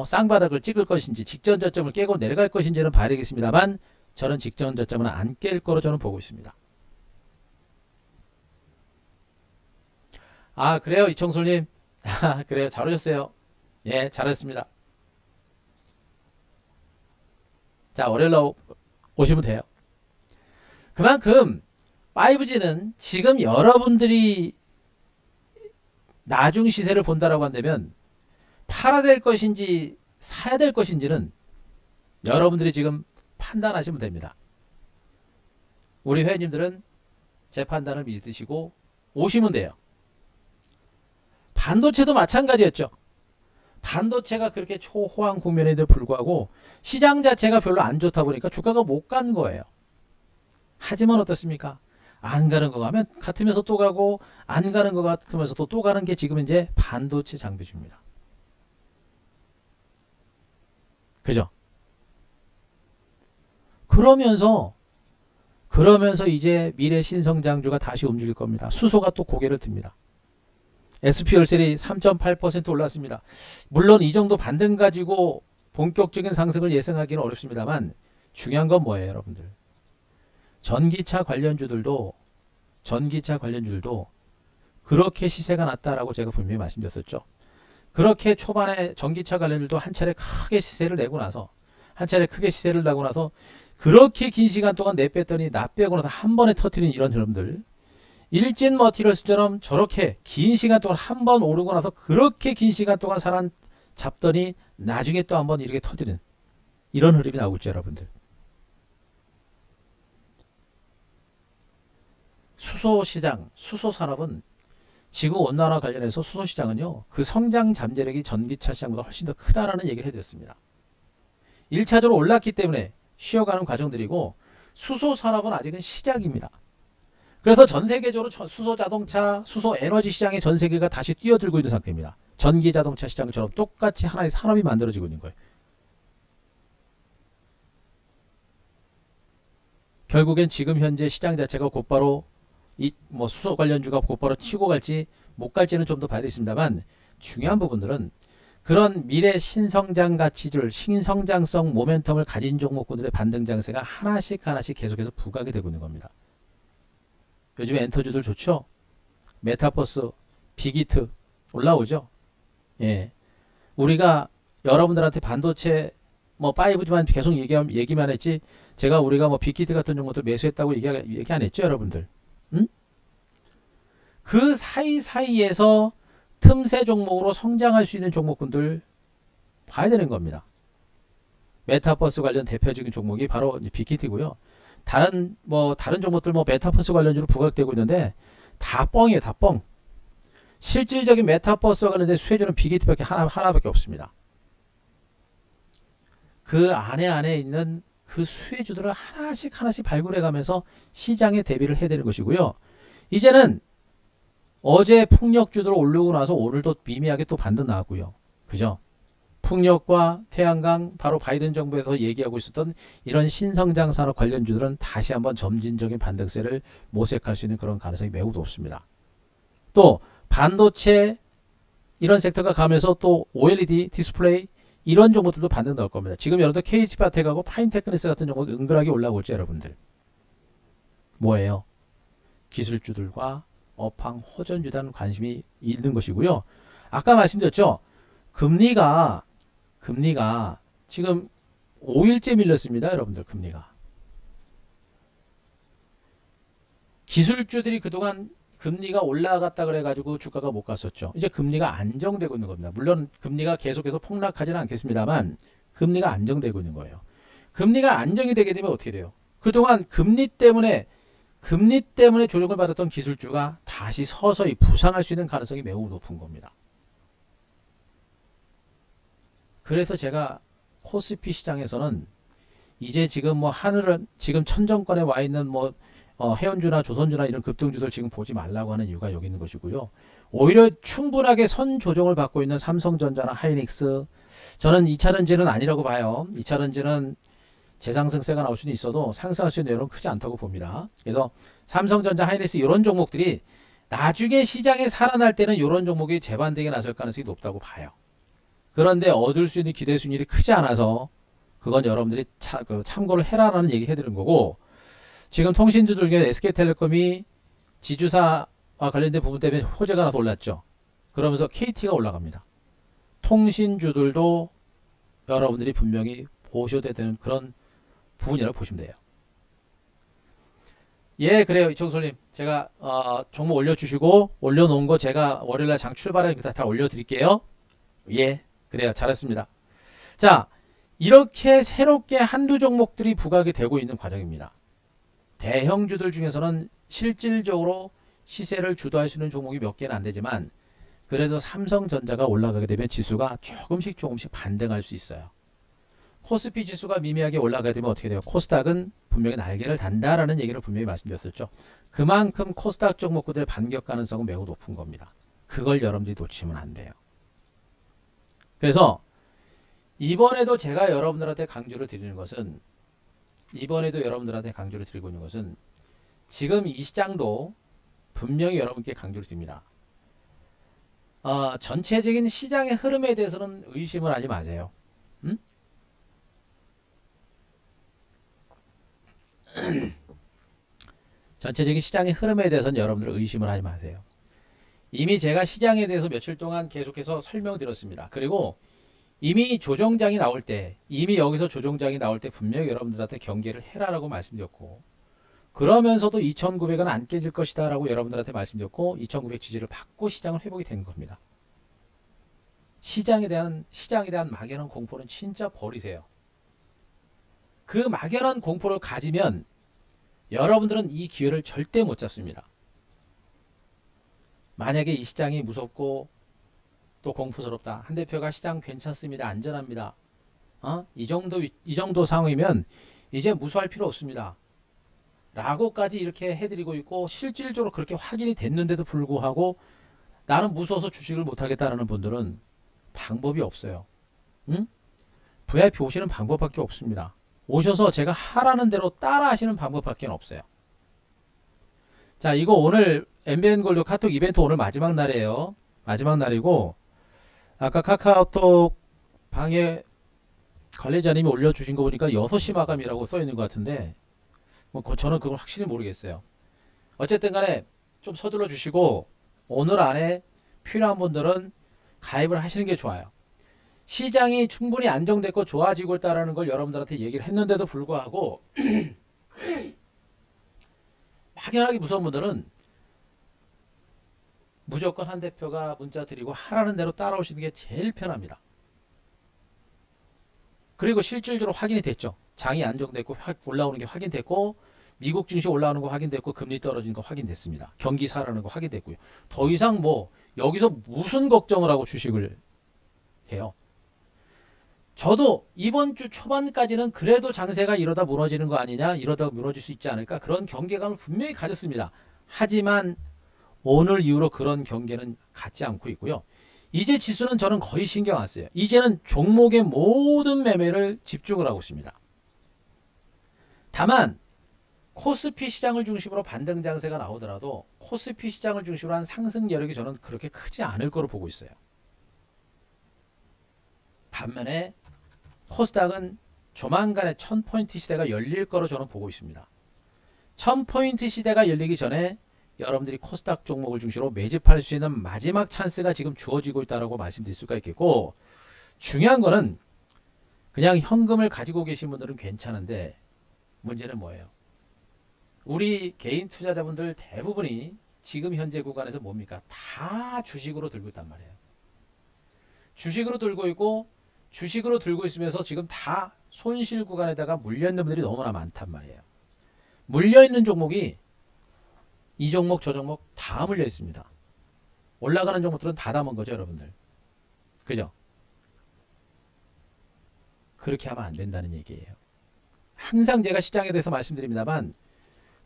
쌍바닥을 찍을 것인지 직전 저점을 깨고 내려갈 것인지는 봐야 되겠습니다만, 저는 직전 저점은 안 깰 거로 저는 보고 있습니다. 아, 그래요, 이청솔님. 그래요, 잘 오셨어요. 예, 잘했습니다. 자, 월요일날 오시면 돼요. 그만큼 5G는 지금 여러분들이 나중 시세를 본다라고 한다면 팔아야 될 것인지 사야 될 것인지는 여러분들이 지금 판단하시면 됩니다. 우리 회원님들은 제 판단을 믿으시고 오시면 돼요. 반도체도 마찬가지였죠. 반도체가 그렇게 초호황 국면에도 불구하고 시장 자체가 별로 안 좋다 보니까 주가가 못 간 거예요. 하지만 어떻습니까? 안 가는 거 가면 같으면서 또 가고, 안 가는 거 같으면서 또 가는 게 지금 이제 반도체 장비주입니다. 그죠? 그러면서 이제 미래 신성장주가 다시 움직일 겁니다. 수소가 또 고개를 듭니다. SP열셀이 3.8% 올랐습니다. 물론 이 정도 반등 가지고 본격적인 상승을 예상하기는 어렵습니다만, 중요한 건 뭐예요, 여러분들? 전기차 관련주들도 그렇게 시세가 났다라고 제가 분명히 말씀드렸었죠. 그렇게 초반에 전기차 관련주도 한 차례 크게 시세를 내고 나서 그렇게 긴 시간 동안 내뺐더니 나 빼고 나서 한 번에 터트린 이런 여러분들, 일진 머티리얼스처럼 저렇게 긴 시간 동안 한 번 오르고 나서 그렇게 긴 시간 동안 사람 잡더니 나중에 또 한 번 이렇게 터지는 이런 흐름이 나오고 있죠, 여러분들. 수소시장, 수소산업은 지구온난화 관련해서 수소시장은요, 그 성장 잠재력이 전기차 시장보다 훨씬 더 크다라는 얘기를 해드렸습니다. 1차적으로 올랐기 때문에 쉬어가는 과정들이고, 수소산업은 아직은 시작입니다. 그래서 전 세계적으로 수소 자동차, 수소 에너지 시장에 전 세계가 다시 뛰어들고 있는 상태입니다. 전기 자동차 시장처럼 똑같이 하나의 산업이 만들어지고 있는 거예요. 결국엔 지금 현재 시장 자체가 곧바로 수소 관련주가 곧바로 치고 갈지 못 갈지는 좀 더 봐야 되겠습니다만, 중요한 부분들은 그런 미래 신성장 가치들, 신성장성 모멘텀을 가진 종목군들의 반등 장세가 하나씩 계속해서 부각이 되고 있는 겁니다. 요즘에 엔터주들 좋죠? 메타버스, 빅히트 올라오죠? 예. 우리가 여러분들한테 반도체 5G만 계속 얘기만 했지, 우리가 빅히트 같은 종목들 매수했다고 얘기 안 했죠, 여러분들? 응? 그 사이사이에서 틈새 종목으로 성장할 수 있는 종목군들 봐야 되는 겁니다. 메타버스 관련 대표적인 종목이 바로 빅히트고요. 다른 종목들 메타버스 관련주로 부각되고 있는데 다 뻥이에요, 다 뻥. 실질적인 메타버스와 관련된 수혜주는 빅히트밖에 하나밖에 없습니다. 그 안에 있는 그 수혜주들을 하나씩 발굴해 가면서 시장에 대비를 해야 되는 것이고요. 이제는 어제 풍력주들 올르고 나서 오늘도 미미하게 또 반등 나왔고요. 그죠? 풍력과 태양광, 바로 바이든 정부에서 얘기하고 있었던 이런 신성장 산업 관련주들은 다시 한번 점진적인 반등세를 모색할 수 있는 그런 가능성이 매우 높습니다. 또 반도체 이런 섹터가 가면서 또 OLED 디스플레이 이런 종목들도 반등 나올 겁니다. 지금 여러분들 KH바텍하고 파인테크니스 같은 종목이 은근하게 올라오고 있죠, 여러분들. 뭐예요? 기술주들과 업황 호전주단 관심이 있는 것이고요. 아까 말씀드렸죠. 금리가 지금 5일째 밀렸습니다, 여러분들. 금리가. 기술주들이 그동안 금리가 올라갔다 그래가지고 주가가 못 갔었죠. 이제 금리가 안정되고 있는 겁니다. 물론 금리가 계속해서 폭락하지는 않겠습니다만 금리가 안정되고 있는 거예요. 금리가 안정이 되게 되면 어떻게 돼요? 그동안 금리 때문에 조정을 받았던 기술주가 다시 서서히 부상할 수 있는 가능성이 매우 높은 겁니다. 그래서 제가 코스피 시장에서는 이제 지금 뭐 하늘은 지금 천정권에 와 있는 뭐 해운주나 조선주나 이런 급등주들 지금 보지 말라고 하는 이유가 여기 있는 것이고요. 오히려 충분하게 선 조정을 받고 있는 삼성전자나 하이닉스, 저는 2차전지는 아니라고 봐요. 2차전지는 재상승세가 나올 수는 있어도 상승할 수 있는 여력은 크지 않다고 봅니다. 그래서 삼성전자, 하이닉스 이런 종목들이 나중에 시장에 살아날 때는 이런 종목이 재반등에 나설 가능성이 높다고 봐요. 그런데 얻을 수 있는 기대 수익률이 크지 않아서 그건 여러분들이 참고를 해라라는 얘기 해드린 거고, 지금 통신주들 중에 SK텔레콤이 지주사와 관련된 부분 때문에 호재가 나서 올랐죠. 그러면서 KT가 올라갑니다. 통신주들도 여러분들이 분명히 보셔야 되는 그런 부분이라고 보시면 돼요. 예, 그래요. 이청솔님. 제가 종목 올려주시고 올려놓은 거 제가 월요일날 장 출발해 다 올려드릴게요. 예, 그래요. 잘했습니다. 자, 이렇게 새롭게 한두 종목들이 부각이 되고 있는 과정입니다. 대형주들 중에서는 실질적으로 시세를 주도할 수 있는 종목이 몇 개는 안 되지만 그래도 삼성전자가 올라가게 되면 지수가 조금씩 반등할 수 있어요. 코스피 지수가 미미하게 올라가게 되면 어떻게 돼요? 코스닥은 분명히 날개를 단다라는 얘기를 분명히 말씀드렸었죠. 그만큼 코스닥 종목들의 반격 가능성은 매우 높은 겁니다. 그걸 여러분들이 놓치면 안 돼요. 그래서 이번에도 제가 여러분들한테 강조를 드리는 것은 지금 이 시장도 분명히 여러분께 강조를 드립니다. 전체적인 시장의 흐름에 대해서는 의심을 하지 마세요. 음? 전체적인 시장의 흐름에 대해서는 여러분들 의심을 하지 마세요. 이미 제가 시장에 대해서 며칠 동안 계속해서 설명드렸습니다. 그리고 이미 여기서 조정장이 나올 때 분명히 여러분들한테 경계를 해라라고 말씀드렸고, 그러면서도 2900은 안 깨질 것이다 라고 여러분들한테 말씀드렸고 2900 지지를 받고 시장을 회복이 된 겁니다. 시장에 대한 막연한 공포는 진짜 버리세요. 그 막연한 공포를 가지면 여러분들은 이 기회를 절대 못 잡습니다. 만약에 이 시장이 무섭고 또 공포스럽다. 한 대표가 시장 괜찮습니다. 안전합니다. 이 정도 상황이면 이제 무서워할 필요 없습니다. 라고까지 이렇게 해드리고 있고, 실질적으로 그렇게 확인이 됐는데도 불구하고 나는 무서워서 주식을 못하겠다는 분들은 방법이 없어요. VIP 오시는 방법밖에 없습니다. 오셔서 제가 하라는 대로 따라 하시는 방법밖에 없어요. 자, 이거 오늘 MBN 골드 카톡 이벤트 오늘 마지막 날이에요. 마지막 날이고, 아까 카카오톡 방에 관리자님이 올려주신 거 보니까 6시 마감이라고 써있는 것 같은데, 저는 그건 확실히 모르겠어요. 어쨌든 간에 좀 서둘러 주시고 오늘 안에 필요한 분들은 가입을 하시는 게 좋아요. 시장이 충분히 안정됐고 좋아지고 있다는 걸 여러분들한테 얘기를 했는데도 불구하고 막연하게 무서운 분들은 무조건 한 대표가 문자 드리고 하라는 대로 따라오시는 게 제일 편합니다. 그리고 실질적으로 확인이 됐죠. 장이 안정됐고 올라오는 게 확인됐고, 미국 증시 올라오는 거 확인됐고, 금리 떨어지는 거 확인됐습니다. 경기 살아나는 거 확인됐고요. 더 이상 여기서 무슨 걱정을 하고 주식을 해요. 저도 이번 주 초반까지는 그래도 장세가 이러다 무너지는 거 아니냐, 이러다 무너질 수 있지 않을까, 그런 경계감을 분명히 가졌습니다. 하지만 오늘 이후로 그런 경계는 갖지 않고 있고요. 이제 지수는 저는 거의 신경 안 써요. 이제는 종목의 모든 매매를 집중을 하고 있습니다. 다만 코스피 시장을 중심으로 반등 장세가 나오더라도 코스피 시장을 중심으로 한 상승 여력이 저는 그렇게 크지 않을 거로 보고 있어요. 반면에 코스닥은 조만간에 1000포인트 시대가 열릴 거로 저는 보고 있습니다. 1000포인트 시대가 열리기 전에 여러분들이 코스닥 종목을 중심으로 매집할 수 있는 마지막 찬스가 지금 주어지고 있다고 말씀드릴 수가 있겠고, 중요한 거는 그냥 현금을 가지고 계신 분들은 괜찮은데 문제는 뭐예요? 우리 개인 투자자분들 대부분이 지금 현재 구간에서 뭡니까? 다 주식으로 들고 있단 말이에요. 주식으로 들고 있고, 주식으로 들고 있으면서 지금 다 손실 구간에다가 물려있는 분들이 너무나 많단 말이에요. 물려있는 종목이 이 종목 저 종목 다 물려 있습니다. 올라가는 종목들은 다 담은 거죠, 여러분들. 그죠? 그렇게 하면 안 된다는 얘기예요. 항상 제가 시장에 대해서 말씀드립니다만,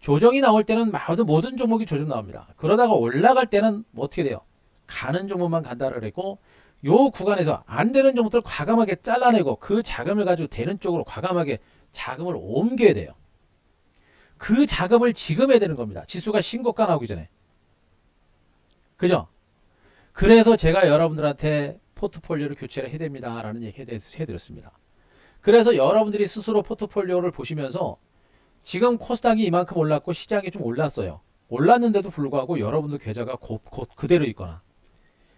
조정이 나올 때는 모든 종목이 조정 나옵니다. 그러다가 올라갈 때는 뭐 어떻게 돼요? 가는 종목만 간다고 그랬고, 요 구간에서 안 되는 종목들 과감하게 잘라내고 그 자금을 가지고 되는 쪽으로 과감하게 자금을 옮겨야 돼요. 그 작업을 지금 해야 되는 겁니다. 지수가 신고가 나오기 전에. 그죠? 그래서 제가 여러분들한테 포트폴리오를 교체를 해야 됩니다. 라는 얘기 해드렸습니다. 그래서 여러분들이 스스로 포트폴리오를 보시면서 지금 코스닥이 이만큼 올랐고 시장이 좀 올랐어요. 올랐는데도 불구하고 여러분들 계좌가 곧 그대로 있거나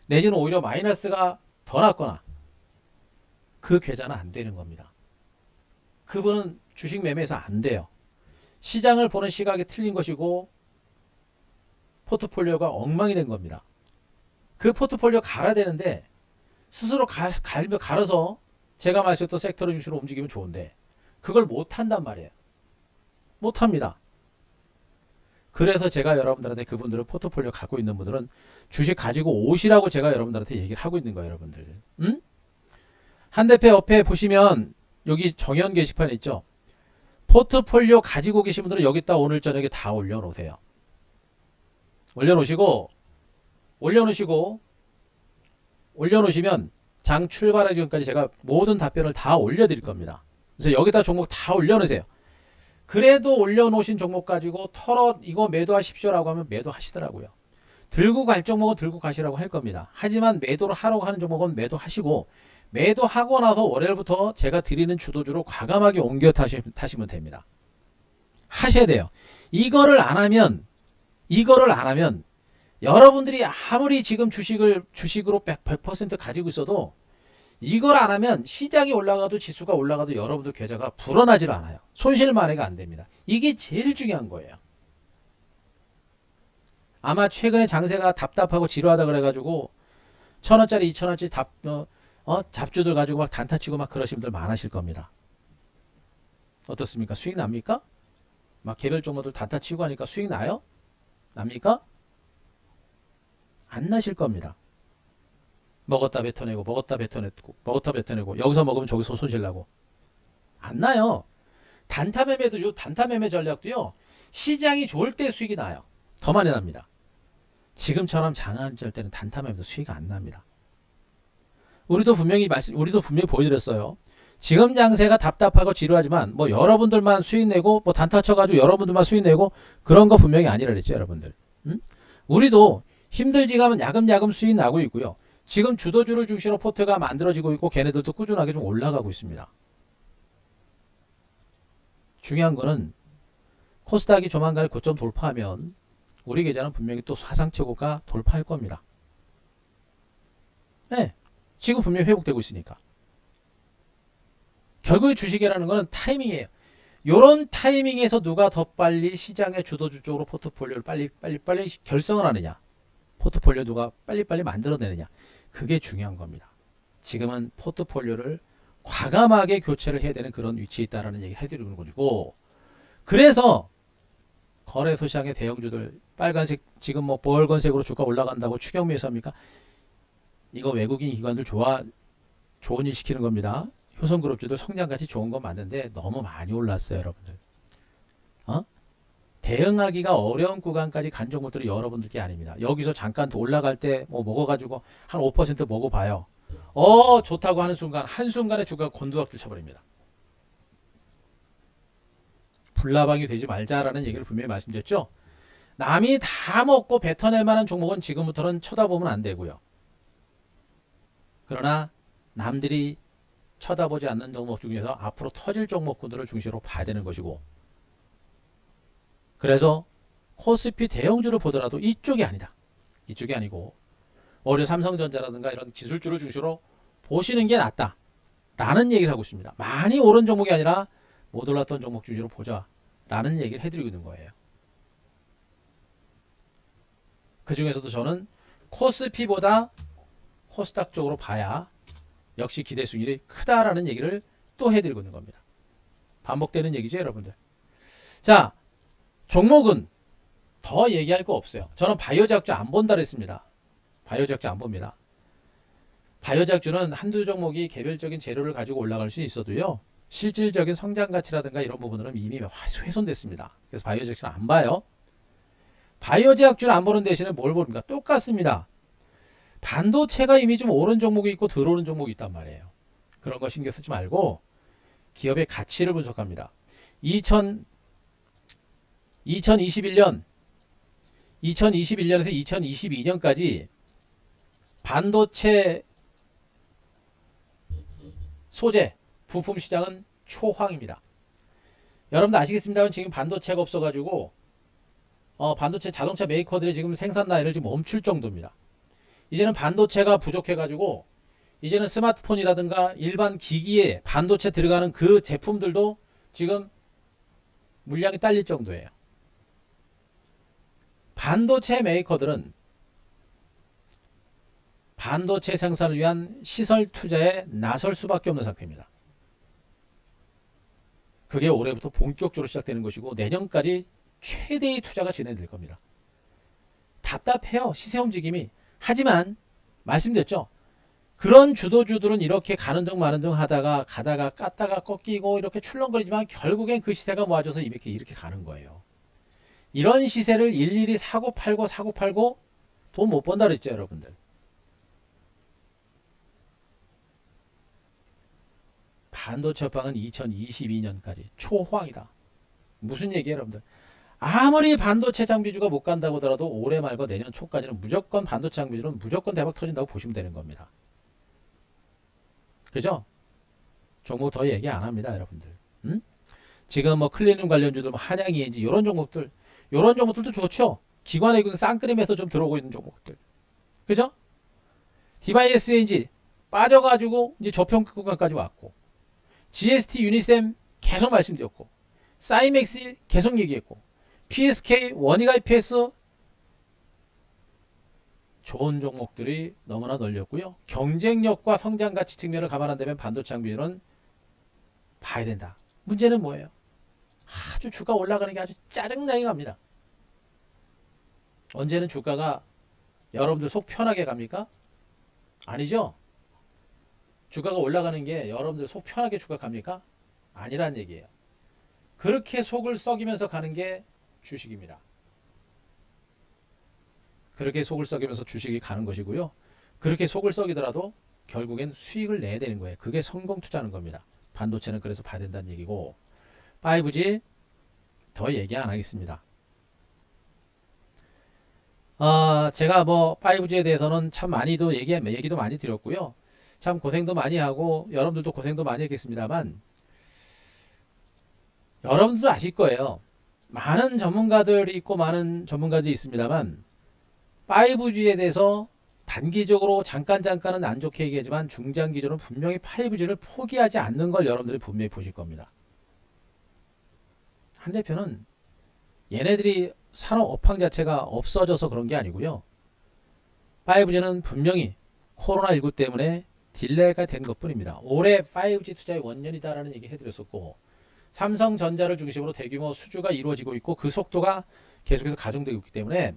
내지는 오히려 마이너스가 더 났거나 그 계좌는 안 되는 겁니다. 그분은 주식 매매에서 안 돼요. 시장을 보는 시각이 틀린 것이고 포트폴리오가 엉망이 된 겁니다. 그 포트폴리오 갈아야 되는데 스스로 갈아서 제가 말씀했던 섹터를 중심으로 움직이면 좋은데 그걸 못한단 말이에요. 못합니다. 그래서 제가 여러분들한테 그분들은 포트폴리오 갖고 있는 분들은 주식 가지고 오시라고 제가 여러분들한테 얘기를 하고 있는 거예요. 여러분들. 응? 한대표 옆에 보시면 여기 정연 게시판 있죠. 포트폴리오 가지고 계신 분들은 여기다 오늘 저녁에 다 올려놓으세요. 올려놓으시면 장 출발하기 전까지 제가 모든 답변을 다 올려드릴 겁니다. 그래서 여기다 종목 다 올려놓으세요. 그래도 올려놓으신 종목 가지고 이거 매도하십시오라고 하면 매도하시더라고요. 들고 갈 종목은 들고 가시라고 할 겁니다. 하지만 매도를 하라고 하는 종목은 매도하시고 매도하고 나서 월요일부터 제가 드리는 주도주로 과감하게 옮겨 타시면 됩니다. 하셔야 돼요. 이거를 안 하면 여러분들이 아무리 지금 주식으로 100% 가지고 있어도 이걸 안 하면 시장이 올라가도 지수가 올라가도 여러분들 계좌가 불어나질 않아요. 손실 만회가 안 됩니다. 이게 제일 중요한 거예요. 아마 최근에 장세가 답답하고 지루하다 그래가지고 1000원짜리 2000원짜리 잡주들 가지고 막 단타 치고 막 그러신 분들 많으실 겁니다. 어떻습니까? 수익 납니까? 막 개별 종목들 단타 치고 하니까 수익 나요? 납니까? 안 나실 겁니다. 먹었다 뱉어내고 여기서 먹으면 저기서 손실 나고 안 나요. 단타 매매 전략도요. 시장이 좋을 때 수익이 나요. 더 많이 납니다. 지금처럼 장안절 때는 단타 매매도 수익이 안 납니다. 우리도 분명히 보여드렸어요. 지금 장세가 답답하고 지루하지만 뭐 여러분들만 수익 내고 뭐 단타 쳐가지고 여러분들만 수익 내고 그런 거 분명히 아니라 그랬죠, 여러분들. 우리도 힘들지가 하면 야금야금 수익 나고 있고요. 지금 주도주를 중심으로 포트가 만들어지고 있고 걔네들도 꾸준하게 좀 올라가고 있습니다. 중요한 거는 코스닥이 조만간에 고점 돌파하면 우리 계좌는 분명히 또 사상최고가 돌파할 겁니다. 네, 지금 분명히 회복되고 있으니까. 결국에 주식이라는 거는 타이밍이에요. 요런 타이밍에서 누가 더 빨리 시장의 주도주 쪽으로 포트폴리오를 빨리 결성을 하느냐, 포트폴리오 누가 빨리 만들어내느냐, 그게 중요한 겁니다. 지금은 포트폴리오를 과감하게 교체를 해야 되는 그런 위치에 있다는 얘기 해드리는 거고, 그래서 거래소 시장의 대형주들 빨간색 지금 뭐 벌건색으로 주가 올라간다고 추격 매수합니까? 이거 외국인 기관들 좋은 일 시키는 겁니다. 효성그룹주들 성장같이 좋은 건 맞는데 너무 많이 올랐어요, 여러분들. 대응하기가 어려운 구간까지 간 종목들이 여러분들께 아닙니다. 여기서 잠깐 더 올라갈 때 뭐 먹어가지고 한 5% 먹어봐요. 좋다고 하는 순간 한순간에 주가가 곤두박질 쳐버립니다. 불나방이 되지 말자라는 얘기를 분명히 말씀드렸죠. 남이 다 먹고 뱉어낼 만한 종목은 지금부터는 쳐다보면 안 되고요. 그러나 남들이 쳐다보지 않는 종목 중에서 앞으로 터질 종목군들을 중심으로 봐야 되는 것이고, 그래서 코스피 대형주를 보더라도 이쪽이 아니다. 이쪽이 아니고 오히려 삼성전자라든가 이런 기술주를 중심으로 보시는 게 낫다 라는 얘기를 하고 있습니다. 많이 오른 종목이 아니라 못 올랐던 종목 중심으로 보자 라는 얘기를 해드리고 있는 거예요. 그 중에서도 저는 코스피보다 코스닥 쪽으로 봐야 역시 기대 수익률이 크다라는 얘기를 또 해드리고 있는 겁니다. 반복되는 얘기죠, 여러분들. 자, 종목은 더 얘기할 거 없어요. 저는 바이오제약주 안 본다 그랬습니다. 바이오제약주 안 봅니다. 바이오제약주는 한두 종목이 개별적인 재료를 가지고 올라갈 수 있어도요, 실질적인 성장 가치라든가 이런 부분들은 이미 훼손됐습니다. 그래서 바이오제약주는 안 봐요. 바이오제약주는 안 보는 대신에 뭘 봅니까? 똑같습니다. 반도체가 이미 좀 오른 종목이 있고 들어오는 종목이 있단 말이에요. 그런 거 신경 쓰지 말고 기업의 가치를 분석합니다. 2021년에서 2022년까지 반도체 소재 부품 시장은 초황입니다. 여러분들 아시겠습니다만 지금 반도체가 없어가지고 반도체 자동차 메이커들이 지금 생산 라인을 지금 멈출 정도입니다. 이제는 반도체가 부족해가지고 이제는 스마트폰이라든가 일반 기기에 반도체 들어가는 그 제품들도 지금 물량이 딸릴 정도예요. 반도체 메이커들은 반도체 생산을 위한 시설 투자에 나설 수밖에 없는 상태입니다. 그게 올해부터 본격적으로 시작되는 것이고 내년까지 최대의 투자가 진행될 겁니다. 답답해요, 시세 움직임이. 하지만 말씀드렸죠. 그런 주도주들은 이렇게 가는 등 마는 등 하다가 가다가 깠다가 꺾이고 이렇게 출렁거리지만 결국엔 그 시세가 모아져서 이렇게 가는 거예요. 이런 시세를 일일이 사고 팔고 돈 못 번다 그랬죠, 여러분들. 반도체 업황은 2022년까지 초황이다. 무슨 얘기예요, 여러분들? 아무리 반도체 장비주가 못 간다고 하더라도 올해 말과 내년 초까지는 무조건 반도체 장비주는 무조건 대박 터진다고 보시면 되는 겁니다. 그죠? 종목 더 얘기 안 합니다, 여러분들. 응? 지금 뭐 클리닝 관련주들, 뭐 한양 ENG 이런 종목들도 좋죠. 기관의 쌍끌림에서 좀 들어오고 있는 종목들. 그죠? 디바이스 ENG 빠져가지고 이제 저평가 구간까지 왔고, GST 유니셈 계속 말씀드렸고, 사이맥스 계속 얘기했고, PSK 원익 IPS 좋은 종목들이 너무나 널렸고요. 경쟁력과 성장 가치 측면을 감안한다면 반도체 장비는 봐야 된다. 문제는 뭐예요? 아주 주가 올라가는 게 아주 짜증나게 갑니다. 언제는 주가가 여러분들 속 편하게 갑니까? 아니죠. 주가가 올라가는 게 여러분들 속 편하게 주가 갑니까? 아니란 얘기예요. 그렇게 속을 썩이면서 가는 게 주식입니다. 그렇게 속을 썩이면서 주식이 가는 것이고요. 그렇게 속을 썩이더라도 결국엔 수익을 내야 되는 거예요. 그게 성공 투자하는 겁니다. 반도체는 그래서 봐야 된다는 얘기고, 5G 더 얘기 안 하겠습니다. 제가 뭐 5G에 대해서는 참 많이도 얘기도 많이 드렸고요. 참 고생도 많이 하고 여러분들도 고생도 많이 했겠습니다만, 여러분들도 아실 거예요. 많은 전문가들이 있고 많은 전문가들이 있습니다만 5G에 대해서 단기적으로 잠깐은 안 좋게 얘기하지만 중장기적으로 분명히 5G를 포기하지 않는 걸 여러분들이 분명히 보실 겁니다. 한 대표는 얘네들이 산업 업황 자체가 없어져서 그런 게 아니고요. 5G는 분명히 코로나19 때문에 딜레이가 된 것뿐입니다. 올해 5G 투자의 원년이다라는 얘기 해드렸었고, 삼성전자를 중심으로 대규모 수주가 이루어지고 있고 그 속도가 계속해서 가중되고 있기 때문에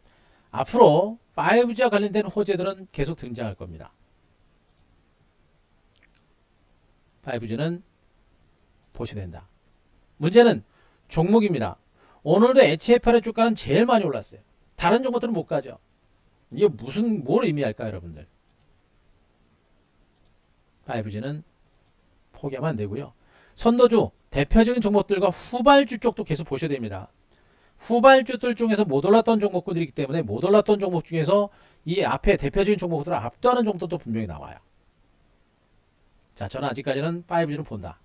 앞으로 5G와 관련된 호재들은 계속 등장할 겁니다. 5G는 보셔야 된다. 문제는 종목입니다. 오늘도 HFR의 주가는 제일 많이 올랐어요. 다른 종목들은 못 가죠. 이게 뭘 의미할까 여러분들. 5G는 포기하면 안 되고요. 선도주 대표적인 종목들과 후발주 쪽도 계속 보셔야 됩니다. 후발주들 중에서 못 올랐던 종목들이기 때문에 못 올랐던 종목 중에서 이 앞에 대표적인 종목들을 압도하는 종목도 분명히 나와요. 자, 저는 아직까지는 5G를 본다.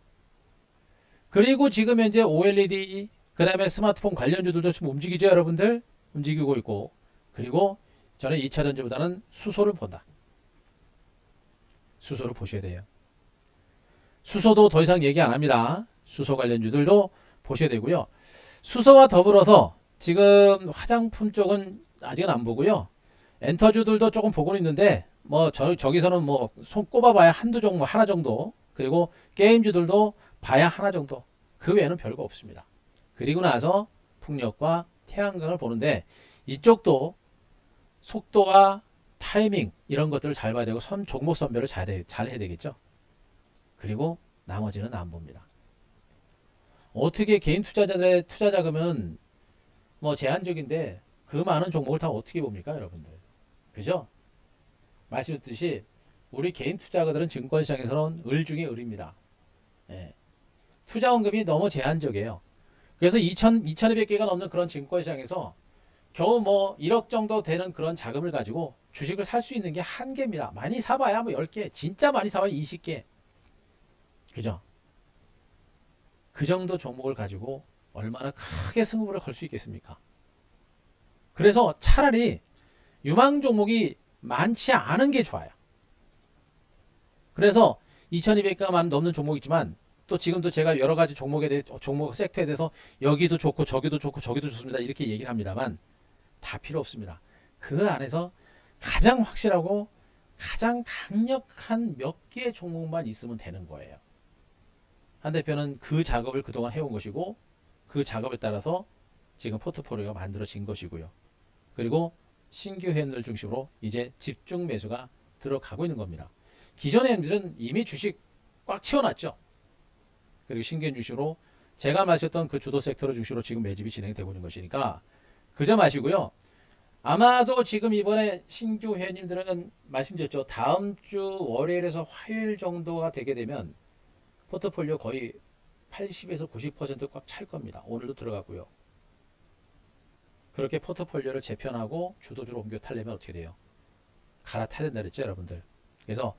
그리고 지금 현재 OLED 그 다음에 스마트폰 관련주들도 좀 움직이죠 여러분들. 움직이고 있고, 그리고 저는 2차전지보다는 수소를 본다. 수소를 보셔야 돼요. 수소도 더 이상 얘기 안 합니다. 수소 관련주들도 보셔야 되고요. 수소와 더불어서 지금 화장품 쪽은 아직은 안 보고요. 엔터주들도 조금 보고는 있는데 뭐 저기서는 뭐 손 꼽아봐야 한두 종목 하나 정도, 그리고 게임주들도 봐야 하나 정도, 그 외에는 별거 없습니다. 그리고 나서 풍력과 태양광을 보는데 이쪽도 속도와 타이밍 이런 것들을 잘 봐야 되고 종목 선별을 잘 해야 되겠죠. 그리고 나머지는 안 봅니다. 어떻게 개인 투자자들의 투자 자금은 뭐 제한적인데 그 많은 종목을 다 어떻게 봅니까 여러분들. 그죠? 말씀드렸듯이 우리 개인 투자가들은 증권시장에서는 을 중에 을입니다. 예. 투자원금이 너무 제한적이에요. 그래서 2200개가 넘는 그런 증권시장에서 겨우 뭐 1억 정도 되는 그런 자금을 가지고 주식을 살 수 있는 게 한 개입니다. 많이 사봐야 뭐 10개, 진짜 많이 사봐야 20개. 그죠? 그 정도 종목을 가지고 얼마나 크게 승부를 걸 수 있겠습니까? 그래서 차라리 유망 종목이 많지 않은 게 좋아요. 그래서 2200가만 넘는 종목이 있지만 또 지금도 제가 여러 가지 종목에 대해 종목 섹터에 대해서 여기도 좋고 저기도 좋고 저기도 좋습니다 이렇게 얘기를 합니다만 다 필요 없습니다. 그 안에서 가장 확실하고 가장 강력한 몇 개의 종목만 있으면 되는 거예요. 한 대표는 그 작업을 그동안 해온 것이고 그 작업에 따라서 지금 포트폴리오가 만들어진 것이고요. 그리고 신규 회원들 중심으로 이제 집중 매수가 들어가고 있는 겁니다. 기존의 회원들은 이미 주식 꽉 채워놨죠. 그리고 신규 회원 중심으로 제가 마셨던 그 주도 섹터를 중심으로 지금 매집이 진행되고 있는 것이니까 그저 마시고요. 아마도 지금 이번에 신규 회원님들은 말씀드렸죠. 다음 주 월요일에서 화요일 정도가 되게 되면 포트폴리오 거의 80에서 90%꽉 찰 겁니다. 오늘도 들어가고요. 그렇게 포트폴리오를 재편하고 주도주로 옮겨 타려면 어떻게 돼요? 갈아타야 된다 그랬죠 여러분들. 그래서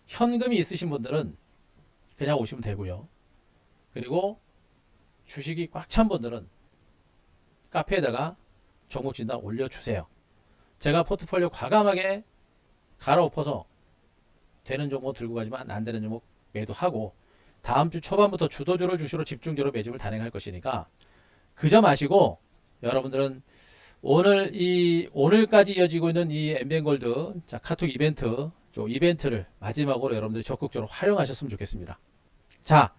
현금이 있으신 분들은 그냥 오시면 되고요. 그리고 주식이 꽉 찬 분들은 카페에다가 종목 진단 올려주세요. 제가 포트폴리오 과감하게 갈아엎어서 되는 종목 들고 가지만 안 되는 종목 매도하고 다음 주 초반부터 주도주를 중심으로 집중적으로 매집을 단행할 것이니까 그저 마시고 여러분들은 오늘까지 이어지고 있는 이 엠비엔골드 카톡 이벤트를 마지막으로 여러분들이 적극적으로 활용하셨으면 좋겠습니다. 자,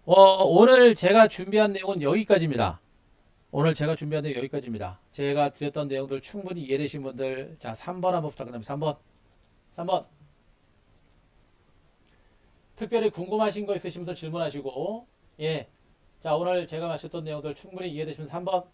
오늘 제가 준비한 내용은 여기까지입니다. 오늘 제가 준비한 내용 여기까지입니다. 제가 드렸던 내용들 충분히 이해되신 분들, 자 3번 한번 부탁드립니다. 3번 특별히 궁금하신 거 있으신 분들 질문하시고, 예, 자 오늘 제가 마셨던 내용들 충분히 이해되시면 3번.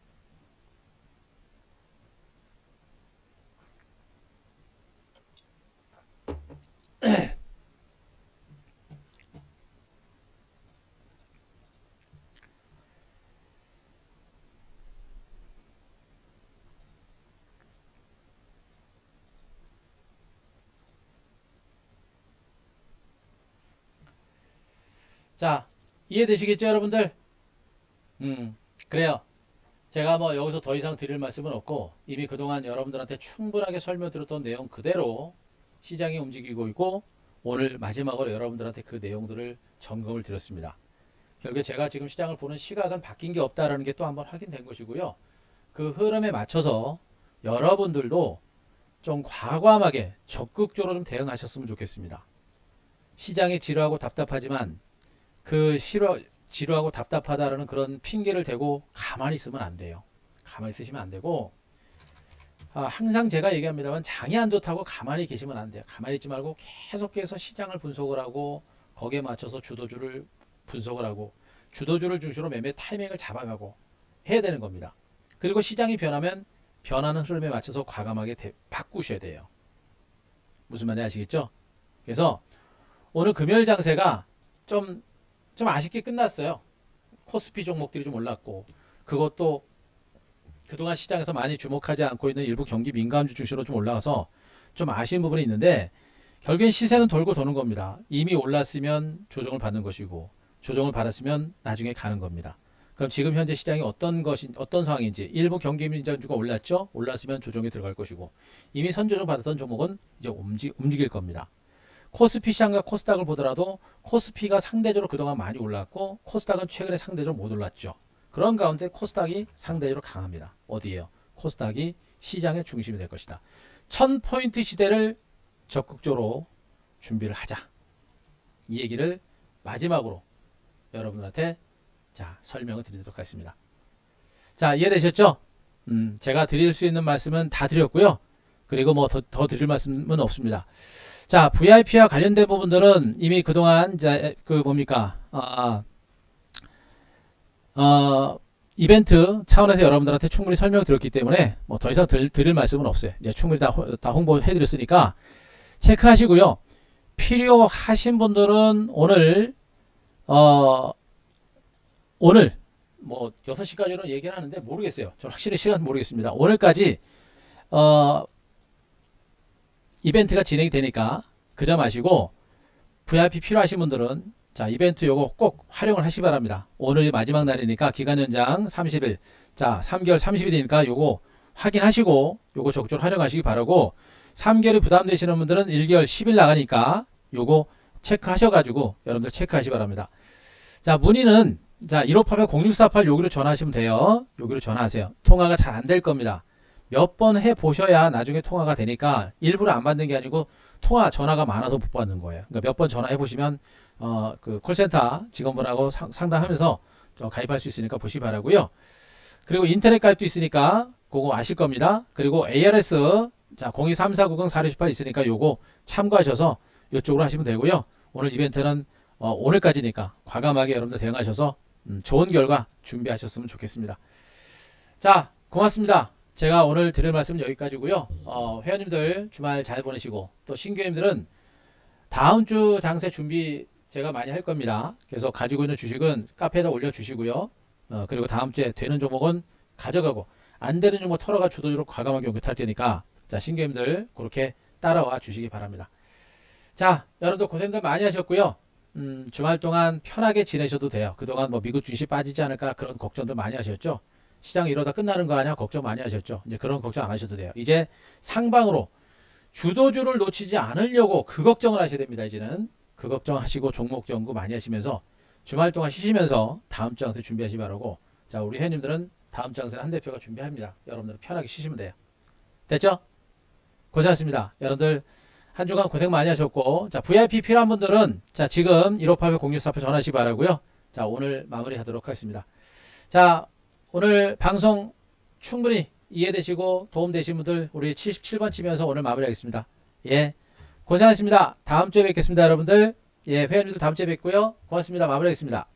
자, 이해되시겠죠, 여러분들? 그래요. 제가 뭐 여기서 더 이상 드릴 말씀은 없고 이미 그동안 여러분들한테 충분하게 설명드렸던 내용 그대로 시장이 움직이고 있고 오늘 마지막으로 여러분들한테 그 내용들을 점검을 드렸습니다. 결국에 제가 지금 시장을 보는 시각은 바뀐 게 없다라는 게 또 한번 확인된 것이고요. 그 흐름에 맞춰서 여러분들도 좀 과감하게 적극적으로 좀 대응하셨으면 좋겠습니다. 시장이 지루하고 답답하지만 그 지루하고 답답하다라는 그런 핑계를 대고 가만히 있으면 안 돼요. 가만히 있으시면 안 되고 항상 제가 얘기합니다만 장이 안 좋다고 가만히 계시면 안 돼요. 가만히 있지 말고 계속해서 시장을 분석을 하고 거기에 맞춰서 주도주를 분석을 하고 주도주를 중심으로 매매 타이밍을 잡아가고 해야 되는 겁니다. 그리고 시장이 변하면 변하는 흐름에 맞춰서 과감하게 바꾸셔야 돼요. 무슨 말인지 아시겠죠? 그래서 오늘 금요일 장세가 좀 아쉽게 끝났어요. 코스피 종목들이 좀 올랐고, 그것도 그동안 시장에서 많이 주목하지 않고 있는 일부 경기 민감주 중심으로 좀 올라가서 좀 아쉬운 부분이 있는데, 결국엔 시세는 돌고 도는 겁니다. 이미 올랐으면 조정을 받는 것이고, 조정을 받았으면 나중에 가는 겁니다. 그럼 지금 현재 시장이 어떤 상황인지, 일부 경기 민감주가 올랐죠? 올랐으면 조정에 들어갈 것이고, 이미 선조정 받았던 종목은 이제 움직일 겁니다. 코스피 시장과 코스닥을 보더라도 코스피가 상대적으로 그동안 많이 올랐고 코스닥은 최근에 상대적으로 못 올랐죠. 그런 가운데 코스닥이 상대적으로 강합니다. 어디에요? 코스닥이 시장의 중심이 될 것이다. 1000포인트 시대를 적극적으로 준비를 하자. 이 얘기를 마지막으로 여러분들한테 설명을 드리도록 하겠습니다. 자, 이해되셨죠? 제가 드릴 수 있는 말씀은 다 드렸고요. 그리고 뭐 더 드릴 말씀은 없습니다. 자, VIP와 관련된 부분들은 이미 그동안 이벤트 차원에서 여러분들한테 충분히 설명을 드렸기 때문에 뭐 더 이상 드릴 말씀은 없어요. 이제 충분히 다 홍보해 드렸으니까 체크하시고요. 필요하신 분들은 오늘 뭐 6시까지는 얘기를 하는데 모르겠어요. 저는 확실히 시간 모르겠습니다. 오늘까지 이벤트가 진행이 되니까 그저 마시고 VIP 필요하신 분들은 이벤트 요거 꼭 활용을 하시기 바랍니다. 오늘 마지막 날이니까 기간 연장 30일 3개월 30일이니까 요거 확인하시고 요거 적극적으로 활용하시기 바라고 3개월이 부담되시는 분들은 1개월 10일 나가니까 요거 체크하셔가지고 여러분들 체크하시기 바랍니다. 문의는 1588-0648 여기로 전화하시면 돼요. 여기로 전화하세요. 통화가 잘 안 될 겁니다. 몇 번 해보셔야 나중에 통화가 되니까 일부러 안 받는 게 아니고 전화가 많아서 못 받는 거예요. 그러니까 몇 번 전화해 보시면 그 콜센터 직원분하고 상담하면서 가입할 수 있으니까 보시기 바라고요. 그리고 인터넷 가입도 있으니까 그거 아실 겁니다. 그리고 ARS 0234904618 있으니까 요거 참고하셔서 이쪽으로 하시면 되고요. 오늘 이벤트는 오늘까지니까 과감하게 여러분들 대응하셔서 좋은 결과 준비하셨으면 좋겠습니다. 자, 고맙습니다. 제가 오늘 드릴 말씀은 여기까지고요. 회원님들 주말 잘 보내시고 또 신규님들은 다음 주 장세 준비 제가 많이 할 겁니다. 그래서 가지고 있는 주식은 카페에다 올려주시고요. 그리고 다음 주에 되는 종목은 가져가고 안 되는 종목 털어가 주도주로 과감하게 옮겨탈 테니까 신규님들 그렇게 따라와 주시기 바랍니다. 자, 여러분들 고생들 많이 하셨고요. 주말 동안 편하게 지내셔도 돼요. 그동안 뭐 미국 주식 빠지지 않을까 그런 걱정들 많이 하셨죠. 시장 이러다 끝나는 거 아니야? 걱정 많이 하셨죠. 이제 그런 걱정 안 하셔도 돼요. 이제 상방으로 주도주를 놓치지 않으려고 그 걱정을 하셔야 됩니다. 이제는 그 걱정하시고 종목 연구 많이 하시면서 주말 동안 쉬시면서 다음 주 장세 준비하시기 바라고. 우리 회원님들은 다음 주 장세는 한 대표가 준비합니다. 여러분들은 편하게 쉬시면 돼요. 됐죠? 고생하셨습니다. 여러분들 한 주간 고생 많이 하셨고 VIP 필요한 분들은 지금 1588-0648 전화하시기 바라고요. 오늘 마무리하도록 하겠습니다. 오늘 방송 충분히 이해되시고 도움되신 분들 우리 77번 치면서 오늘 마무리하겠습니다. 예, 고생하셨습니다. 다음 주에 뵙겠습니다. 여러분들. 예, 회원님들 다음 주에 뵙고요. 고맙습니다. 마무리하겠습니다.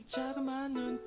자그마한 눈